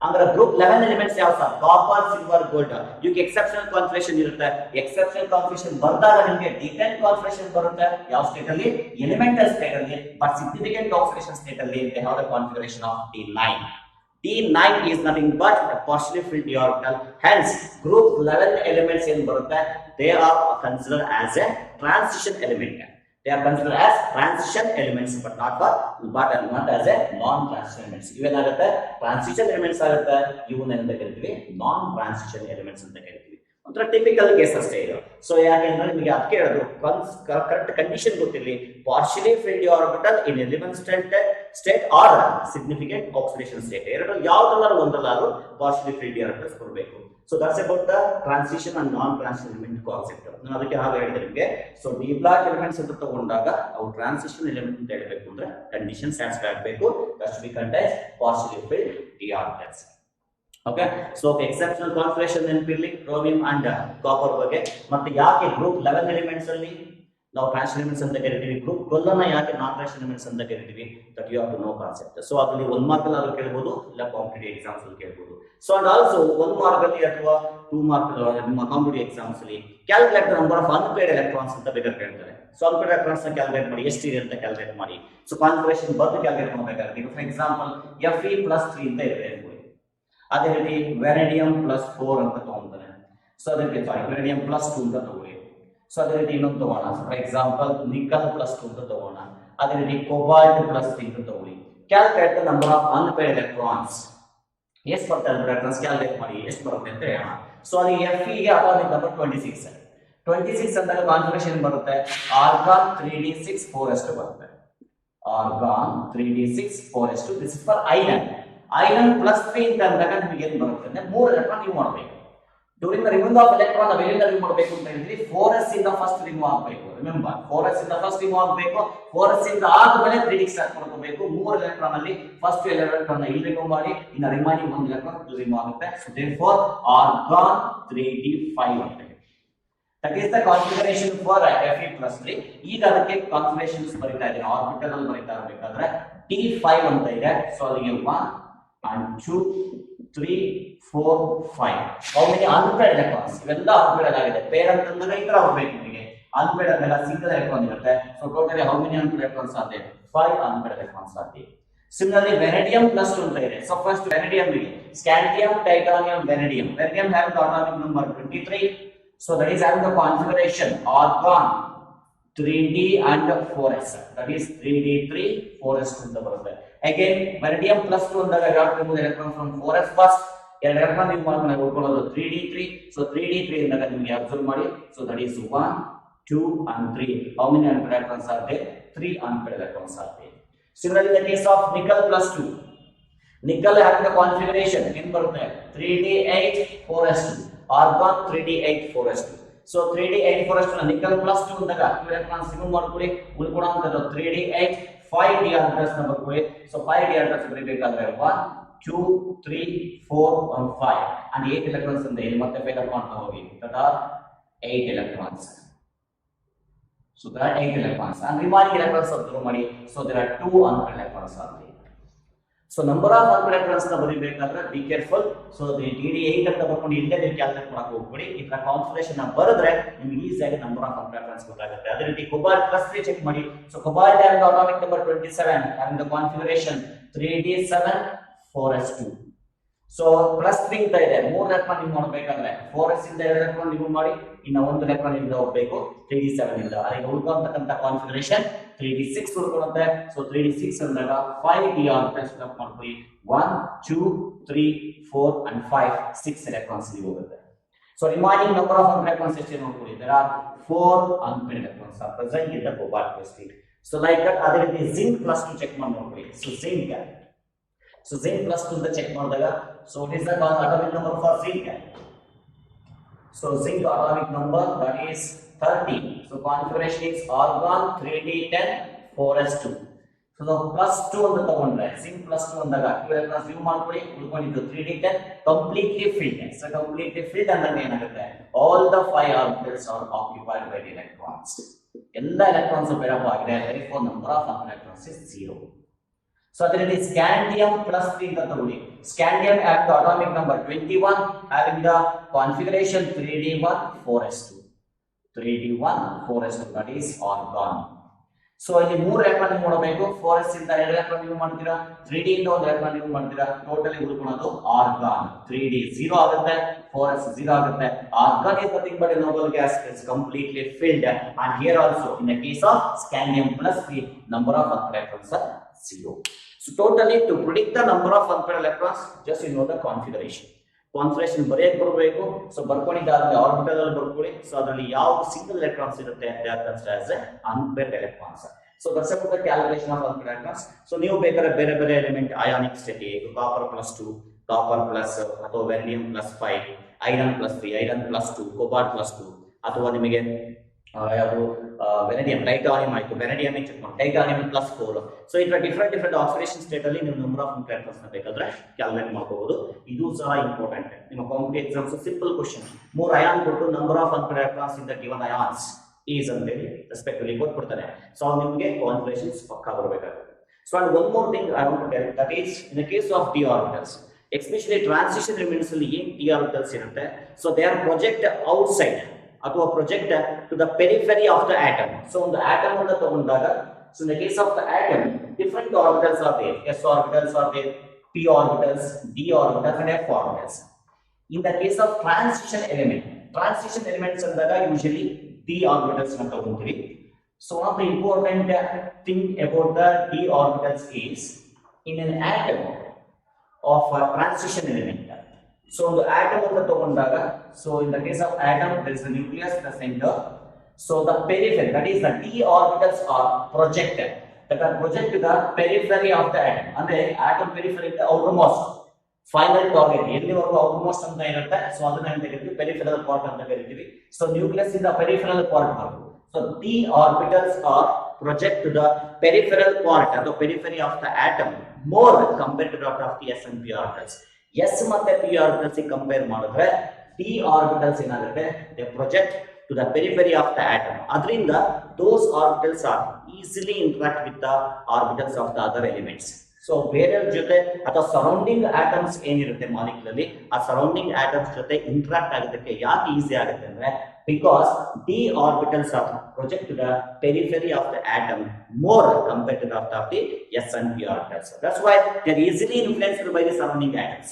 ಅಂದ್ರೆ ಗ್ರೂಪ್ 11 ಎಲಿಮೆಂಟ್ಸ್ ಯಾವ ಸರ್, ಕಾಪರ್, ಸಿಲ್ವರ್, ಗೋಲ್ಡ್. ಇವಾಗ ಎಕ್ಸೆಪ್ಷನಲ್ ಕಾನ್ಫಿಗರೇಷನ್ ಇರುತ್ತೆ, ಎಕ್ಸೆಪ್ಷನಲ್ ಕಾನ್ಫಿಗರೇಷನ್ ಬಂದಾಗ ನಿಮಗೆ d10 ಕಾನ್ಫಿಗರೇಷನ್ ಬರುತ್ತೆ, ಯಾವ ಸ್ಟೇಟ್ ಅಲ್ಲಿ, ಎಲಿಮೆಂಟಲ್ ಸ್ಟೇಟ್ ಅಲ್ಲಿ. ಬಟ್ ಸಿಗ್ನಿಫಿಕೆಂಟ್ ಆಕ್ಸಿಡೇಷನ್ ಸ್ಟೇಟ್ ಅಲ್ಲಿ they have the configuration of d9. d9 is nothing but a partially filled d orbital. Hence group 11 elements in ಬರುತ್ತೆ, they are considered as a transition element. They are considered as transition elements but not as a non-transition elements. ಇವೇನಾಗುತ್ತೆ, transition elements ಆಗುತ್ತೆ, ಇವನ್ನೆಂತ ಕರಿತೀವಿ, non transition elements ಅಂತ ಕರಿತೀವಿ. ಒಂಥರ typical case ಅಷ್ಟೇ ಇದು. ಸೊ ಯಾಕೆಂದ್ರೆ ನಿಮಗೆ ಅದಕ್ಕೆ ಹೇಳೋದು, ಕರೆಕ್ಟ್ ಕಂಡೀಷನ್ ಗೊತ್ತಿರಲಿ, partially filled orbital in element state or significant oxidation state, ಎರಡರಲ್ಲಿ ಯಾವ್ದ್ರಲ್ಲಾರು ಒಂದಲ್ಲಾರು ಪಾರ್ಷಿಯಲಿ ಫಿಲ್ಡ್ ಆರ್ಬಿಟಲ್ಸ್ ಕೊಡಬೇಕು. So that's about the transition and non transition element concept. ನಾನು ಅದಕ್ಕೆ ಹಾಗೆ ಹೇಳಿದೆ ನಿಮಗೆ. ಸೊ ಡಿ ಬ್ಲಾಕ್ ಎಲಿಮೆಂಟ್ಸ್ ಅಂತ ತಗೊಂಡಾಗ ಅವು ಟ್ರಾನ್ಸಿಷನ್ ಎಲಿಮೆಂಟ್ ಅಂತ ಹೇಳಬೇಕು ಅಂದ್ರೆ ಕಂಡೀಷನ್ ಸ್ಯಾಟಿಸ್ಫೈ ಆಗಬೇಕು, that should be contains partially filled d orbitals. Okay, so exceptional configuration ನೆನಪಿರ್ಲಿ ಕ್ರೋಮಿಯಂ ಅಂಡ್ ಕಾಪರ್ ಬಗ್ಗೆ. ಮತ್ತೆ ಯಾಕೆ ಗ್ರೂಪ್ 11 ಎಲಿಮೆಂಟ್ಸ್ ಅಲ್ಲಿ ನಾವು ಟ್ರಾನ್ಸಿಷನ್ ಎಲಿಮೆಂಟ್ಸ್ ಅಂತ ಕರಿತೀವಿ, ಗ್ರೂಪ್ 12 ಅನ್ನ ಯಾಕೆ ನಾನ್ ಟ್ರಾನ್ಸಿಷನ್ ಎಲಿಮೆಂಟ್ಸ್ ಅಂತ ಕರಿತೀವಿ, that you have to know concept. So ಅದರಲ್ಲಿ 1 ಮಾರ್ಕ್ ಅಲ್ಲಿ ಆದ್ರೂ ಕೇಳಬಹುದು, ಇಲ್ಲ ಕಾಂಪಿಟೇಟಿವ್ ಎಕ್ಸಾಮ್ಸ್ ಅಲ್ಲಿ ಕೇಳಬಹುದು. ಸೊ ಅಂಡ್ ಆಲ್ಸೋ 1 ಮಾರ್ಕ್ ಅಲ್ಲಿ ಅಥವಾ 2 ಮಾರ್ಕ್ ನಿಮ್ಮ ಕಾಂಪಿಟೇಟಿವ್ ಎಕ್ಸಾಮ್ಸ್ ಅಲ್ಲಿ calculate the number of unpaid electrons ಅಂತ ಬೇಕಾದ್ರೆ ಕೇಳ್ತಾರೆ. ಸೊ ಅನ್ಪೇಯ್ಡ್ ಎಲೆಕ್ಟ್ರಾನ್ಸ್ ನ ಕ್ಯಾಲ್ಕುಲೇಟ್ ಮಾಡಿ, ಎಷ್ಟಿದೆ ಅಂತ ಕ್ಯಾಲ್ಕುಲೇಟ್ ಮಾಡಿ. ಸೊ ಕಾನ್ಫಿಗರೇಷನ್ ಬಂದು ಕ್ಯಾಲ್ಕುಲೇಟ್ ಮಾಡಬೇಕಾಗುತ್ತೆ. ಫಾರ್ ಎಕ್ಸಾಂಪಲ್ Fe+3 ಅಂತ ಇದೆ, ಅದೇ ರೀತಿ ವೆರಿಡಿಯಂ +4 ಅಂತ ತಗೊಂತಾರೆ. ಸೊ ಅದಕ್ಕೆ ವೆರಿಡಿಯಂ +2 ಅಂತ ತಗೊಳ್ಳಿ. ಸೊ ಅದೇ ರೀತಿ ಇನ್ನೊಂದು ತಗೋಣ, ಫಾರ್ ಎಕ್ಸಾಂಪಲ್ ನಿಕಲ್ +2 ಅಂತ ತಗೋಣ. ಅದೇ ರೀತಿ ಕೋಬಾಲ್ಟ್ +3 ಅಂತ ತಗೊಳ್ಳಿ. Calculate the number of unpaid electrons. ಎಷ್ಟು ಬರುತ್ತೆ ಅಂದ್ರೆ ಕ್ಯಾಲ್ಕುಲೇಟ್ ಮಾಡಿ ಎಷ್ಟು ಬರುತ್ತೆ ಅಂತ ಹೇಳೋಣ. ಸೊ ಅದು Fe ಗೆ ಅಟಾಮಿಕ್ ನಂಬರ್ 26. 26 ಅಂದಾಗ ಕಾನ್ಫಿಗರೇಷನ್ ಬರುತ್ತೆ ಆರ್ಗಾನ್ 3d6 4s2 ಬರುತ್ತೆ. Argon 3d6 4s2 this is for iron. Iron plus 3 ಅಂತ ಅಂದಾಗ ನಿಮಗೆ ಏನು ಬರುತ್ತೆ ಅಂದ್ರೆ 3 ಎಲೆಕ್ಟ್ರಾನ್ ನೀವು ಮಾಡಬೇಕು. During the remove of electron ನಾವು ಎಲ್ಲಿಂದ ರಿಮೂವ್ ಮಾಡಬೇಕು ಅಂತ ಹೇಳಿದ್ರಿ 4s ಇಂದ ಫಸ್ಟ್ ರಿಮೂವ್ ಆಗಬೇಕು. ರಿಮೆಂಬರ್ 4s ಇಂದ ಫಸ್ಟ್ ರಿಮೂವ್ ಆಗಬೇಕು. 4s ಇಂದ ಆದ್ಮೇಲೆ 3d ಸ್ಟಾರ್ಟ್ ಮಾಡ್ಕೋಬೇಕು. 3 ಎಲೆಕ್ಟ್ರಾನ್ ಅಲ್ಲಿ ಫಸ್ಟ್ ಎಲೆಕ್ಟ್ರಾನ್ ಇಲ್ಲಿ ರಿಮೂವ್ ಮಾಡಿ ಇನ್ನು ರಿಮೈನಿಂಗ್ 1 ಎಲೆಕ್ಟ್ರಾನ್ ರಿಮೂವ್ ಆಗುತ್ತೆ. ಸೊ therefore argon 3d5 ಅಂತ. That is the configuration for Fe plus 3. ಈಗ ಅದಕ್ಕೆ ಕಾನ್ಫಿಗರೇಷನ್ಸ್ ಬರೀತಾ ಇದ್ದೀನಿ ಆರ್ಬಿಟಲ್ ಅಲ್ಲಿ ಬರೀತಾ ಇರಬೇಕಾದ್ರೆ d5 ಅಂತ ಇದೆ. ಸೊ ಅಲ್ಲಿಗೆ 1 and 2 3 4 5. How many unpaired electrons? ಇವೆಲ್ಲ unpaired ಆಗಿದೆ. ಪೇರ್ ಅಂತಂದ್ರೆ ಈ ತರ ಹೋಗಬೇಕು ನಿಮಗೆ. Unpaired ಅಂದ್ರೆ ಸಿಂಗಲ್ ಎಲೆಕ್ಟ್ರಾನ್ ಇರುತ್ತೆ. So totally how many unpaired electrons are there? 5 unpaired electrons are there. Similarly vanadium plus 2 ಅಂತ ಇದೆ. So first vanadium ಗೆ scandium, titanium, vanadium. Vanadium have the atomic number 23. So that is having the configuration argon 3d and 4s. That is 3d3 4s2 ಅಂತ ಬರುತ್ತೆ. Again vanadium plus 2 ಅಂದಾಗ we have to remove the electron from 4s first. ಎರಡು electron ನೀವು ಮಾಡ್ಕೊಂಡು ಉಳ್ಕೊಳ್ಳೋದು 3d3. So 3d3 ಅಂದಾಗ ನಿಮಗೆ observe ಮಾಡಿ. So that is 1 2 and 3. How many unpaired electrons are there? 3 unpaired electrons are there. Similarly in the case of nickel plus 2, nickel having the configuration ಏನು ಬರುತ್ತೆ 3d8 4s2. argon 3d8 4s2. So 3d8 4s2 ನ nickel plus 2 ಅಂದಾಗ 2 electrons remove ಮಾಡ್ಕೊಳ್ಳಿ. ಉಳ್ಕೊಳ್ಳೋಂತದ್ದು 3d8 5d orbitals ನ ಬರ್ಕೊಳ್ಳಿ. So 5d orbitals ಬರೀಬೇಕಾದ್ರೆ 1 2 3 4 and 5 and 8 electrons ಅಂತ ಇಲ್ಲಿ ಮತ್ತೆ ಫೈಲ್ ಅಪ್ ಮಾಡ್ತಾ ಹೋಗಿ. That are 8 electrons. So there are 8 electrons and remaining electrons observe ಮಾಡಿ. So there are 2 unpaired electrons are there. So number of unpaired electrons ನ ಬರೀಬೇಕಾದ್ರೆ be careful. So the dd8 ಅಂತ ಬರ್ಕೊಂಡು ಇಲ್ಲೇ ನೀವು ಕ್ಯಾಲ್ಕುಲೇಟ್ ಮಾಡಕ್ಕೆ ಹೋಗ್ಬೇಡಿ. ಇದರ ಕಾನ್ಫಿಗರೇಷನ್ ನ ಬರೆದ್ರೆ ನಿಮಗೆ ಈಸಿಯಾಗಿ ನಂಬರ್ ಆಫ್ unpaired electrons ಗೊತ್ತಾಗುತ್ತೆ. ಅದೇ ರೀತಿ cobalt plus 3 ಚೆಕ್ ಮಾಡಿ. So cobalt has the atomic number 27 and the configuration 3d7 4s2. So plus 3 ಅಂತ ಇದೆ. 3 ಎಲೆಕ್ಟ್ರಾನ್ ನೀವು ಮಾಡಬೇಕಾದ್ರೆ 4s ಇಂದ 2 ಎಲೆಕ್ಟ್ರಾನ್ ರಿಮೂವ್ ಮಾಡಿ ಇನ್ನು 1 ಎಲೆಕ್ಟ್ರಾನ್ ಇಂದ ಹೋಗಬೇಕು 3d7 ಇಂದ. ಅದಕ್ಕೆ ಉಳ್ಕೊಂತಕ್ಕಂತ ಕಾನ್ಫಿಗರೇಷನ್ 3d6 ಉಳ್ಕೊಳ್ಳುತ್ತೆ. ಸೊ 3d6 ಅಂದಾಗ 5d ಆರ್ಬಿಟಲ್ಸ್ ಫಿಲ್ ಅಪ್ ಮಾಡ್ಕೊಳ್ಳಿ. 1 2 3 4 and 5 6 electrons ಇಲ್ಲಿ ಹೋಗುತ್ತೆ. So remaining number of unpaired electrons ಎಷ್ಟು ನೋಡ್ಕೊಳ್ಳಿ. There are 4 unpaired electrons are present in the cobalt state. So like that ಅದೇ ರೀತಿ zinc plus 2 ಚೆಕ್ ಮಾಡಿ ನೋಡ್ಕೊಳ್ಳಿ. So zinc plus 2 ಅಂತ ಚೆಕ್ ಮಾಡಿದಾಗ so what is the atomic number for zinc? So zinc atomic number that is 30. So configuration is argon 3d10 4s2. So the plus 2 ಅಂತ ತಗೊಂಡ್ರೆ zinc plus 2 ಅಂದಾಗ 2 electrons remove ಮಾಡ್ಕೊಳ್ಳಿ. ಉಳ್ಕೊಂಡಿದ್ದು 3d10 completely filled. So completely filled ಅಂದಾಗ ಏನಾಗುತ್ತೆ all the 5 orbitals are occupied by the electrons. ಎಲ್ಲ electrons fill ಆಗಿದೆ. Therefore number of electrons is 0. So there is scandium plus 3 ಅಂತ ತಗೊಳ್ಳಿ. Scandium have the atomic number 21 having the configuration 3d1 4s2. 3d1 4s2 that is argon. So ಇಲ್ಲಿ 3 electron ನೀವು ಮಾಡಬೇಕು. 4s ಇಂದ 2 electron ನೀವು ಮಾಡ್ತೀರಾ. 3d ಇಂದ 1 ಎಲೆಕ್ಟ್ರಾನ್ ನೀವು ಮಾಡ್ತೀರಾ. Totally ಉಳ್ಕೊಳ್ಳೋದು argon. 3d 0 ಆಗುತ್ತೆ. 4s 0 ಆಗುತ್ತೆ. Argon is nothing but a noble gas. It's completely filled and here also in the case of scandium plus 3 number of unpaired electrons are 0. So totally to predict the number of unpaired electrons just you know the configuration. Configuration ಬರೆಯಕ್ಕೆ ಬರಬೇಕು. So ಬರ್ಕೊಂಡಿದ್ದಾದ್ರೆ orbital ಅಲ್ಲಿ ಬರ್ಕೊಳ್ಳಿ. So ಅದರಲ್ಲಿ ಯಾವ single electrons ಇರುತ್ತೆ ಅಂತ consider as unpaired electrons. So that's about the calculation of unpaired electrons. So ನೀವು ಬೇಕಾದ್ರೆ ಬೇರೆ ಬೇರೆ element ionic state copper plus 2 copper plus ಅಥವಾ vanadium plus 5 iron plus 3 iron plus 2 cobalt plus 2 ಅಥವಾ ನಿಮಗೆ ಯಾವುದು ವೆನಡಿಯಂ ಟೈಟಾನಿಯಂ ಆಯ್ತು ವೆನಡಿಯಂ ಚೆಕ್ ಮಾಡಿ ಟೈಟಾನಿಯಂ ಪ್ಲಸ್ 4. ಸೊ ಈ ಡಿಫರೆಂಟ್ ಆಕ್ಸಿಡೇಷನ್ ಸ್ಟೇಟ್ ಅಲ್ಲಿ ನೀವು ನಂಬರ್ ಆಫ್ unpaired electrons ನ ಬೇಕಾದ್ರೆ ಕ್ಯಾಲ್ಕುಲೇಟ್ ಮಾಡಬಹುದು. ಇದು ಸಹ ಇಂಪಾರ್ಟೆಂಟ್ ನಿಮ್ಮ competitive exams simple question. 3 ion ಕೊಟ್ಟು number of unpaired electrons in the given ions is ಅಂತ ಹೇಳಿ ರೆಸ್ಪೆಕ್ಟಿವ್ಲಿ ಕೊಟ್ಬಿಡ್ತಾರೆ. ಸೊ ನಿಮಗೆ ಕಾನ್ಫಿಗರೇಷನ್ಸ್ ಪಕ್ಕಾ ಬರಬೇಕಾಗುತ್ತೆ. So and one more thing I want to tell that is in the case of d orbitals especially transition elements ಅಲ್ಲಿ ಏನ್ d orbitals ಇರುತ್ತೆ. So they are project outside ಅಥವಾ project to the periphery of the atom. So ಒಂದು atom ಅನ್ನು ತಗೊಂಡಾಗ so in the case of the atom different orbitals are there. S orbitals are there, p orbitals, d orbitals and f orbitals. In the case of transition elements ಅಂದಾಗ usually d orbitals ನ ತಗೊಂತೀವಿ. So one of the important thing about the d orbitals is in an atom of a transition element. So the atom ಅಂತ ತಗೊಂಡಾಗ, so in the case of atom there is a nucleus, the center. So the periphery, that is the d orbitals are projected, that are projected to the periphery of the atom. ಅಂದ್ರೆ atom periphery the outermost final target ಎಲ್ಲಿವರೆಗೂ outermost ಅಂತ ಇರುತ್ತೆ, so ಅದನ್ನ ಅಂತ ಕರಿತೀವಿ peripheral part ಅಂತ ಕರಿತೀವಿ. So nucleus is the peripheral part. So d orbitals are project to the peripheral part or the periphery of the atom more compared to that of the s and p orbitals. S ಮತ್ತೆ p orbitals compare ಮಾಡಿದ್ರೆ d orbitals ಏನಾಗುತ್ತೆ, they project to the periphery of the atom. ಅದರಿಂದ those orbitals are easily interact with the orbitals of the other elements. So ಬೇರೆಯವ್ರ ಜೊತೆ ಅಥವಾ surrounding atoms ಏನಿರುತ್ತೆ molecule ಅಲ್ಲಿ, ಆ ಸರೌಂಡಿಂಗ್ ಆಟಮ್ಸ್ ಜೊತೆ ಇಂಟ್ರಾಕ್ಟ್ ಆಗೋದಕ್ಕೆ ಯಾಕೆ ಈಸಿ ಆಗುತ್ತೆ ಅಂದ್ರೆ, because d orbitals are project to the periphery of the atom more compared to that of the s and p orbitals. That's why they are easily influenced by the surrounding atoms.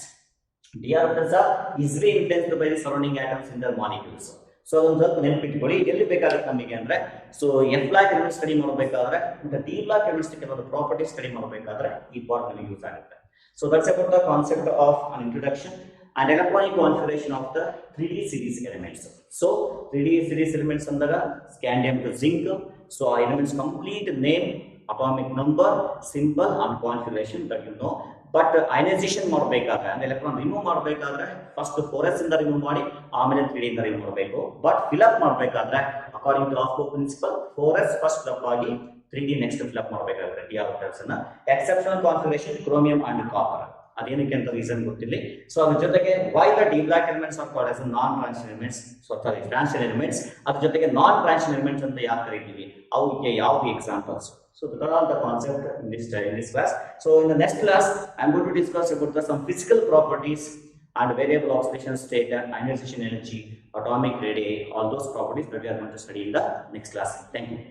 d orbitals are easily influenced by the surrounding atoms in their molecules. So ಒಂದು ಸ್ವಲ್ಪ ನೆನಪಿಟ್ಕೊಳ್ಳಿ, ಎಲ್ಲಿ ಬೇಕಾಗುತ್ತೆ ನಮಗೆ ಅಂದ್ರೆ, so F block element study ಮಾಡಬೇಕಾದ್ರೆ ಮತ್ತೆ D block element ಕೆಲವೊಂದು ಪ್ರಾಪರ್ಟಿ ಸ್ಟಡಿ ಮಾಡಬೇಕಾದ್ರೆ ಈ ಪಾರ್ಟ್ ನಮಗೆ ಯೂಸ್ ಆಗುತ್ತೆ. So that's about the concept of an introduction and electronic configuration of the 3D series elements. So 3D series elements ಅಂದಾಗ scandium to zinc. So elements complete name, atomic number, symbol and configuration that you know. But ionization ಮಾಡಬೇಕಾದ್ರೆ ಅಂದ್ರೆ electron remove ಮಾಡಬೇಕಾದ್ರೆ first 4s ಇಂದ remove ಮಾಡಿ ಆಮೇಲೆ 3D ಇಂದ remove ಮಾಡಬೇಕು. But fill up ಮಾಡಬೇಕಾದ್ರೆ ಅಕಾರ್ಡಿಂಗ್ ಟು ಆಫ್ಕೋ principle 4s first fill up ಆಗಿ 3D ನೆಕ್ಸ್ಟ್ ಫಿಲ್ ಅಪ್ ಮಾಡಬೇಕಾಗುತ್ತೆ d orbitals ಅನ್ನ. Exceptional configuration chromium and copper, ಅದೇನಕ್ಕೆ ಅಂತ ರೀಸನ್ ಗೊತ್ತಿಲ್ಲ. ಸೊ ಅದ್ರ ಜೊತೆಗೆ why the d block elements are called as non transition elements, so sorry transition elements, ಅದ್ರ ಜೊತೆಗೆ ನಾನ್ ಟ್ರಾನ್ಸಿಷನ್ ಎಲಿಮೆಂಟ್ಸ್ ಅಂತ ಯಾಕೆ ಕರೀತೀವಿ, ಅವಕ್ಕೆ ಯಾವ್ದು examples. So those are all the concept in this class. So in the next class I am going to discuss about some physical properties and variable oxidation state and ionization energy, atomic radii, all those properties that we are going to study in the next class. Thank you.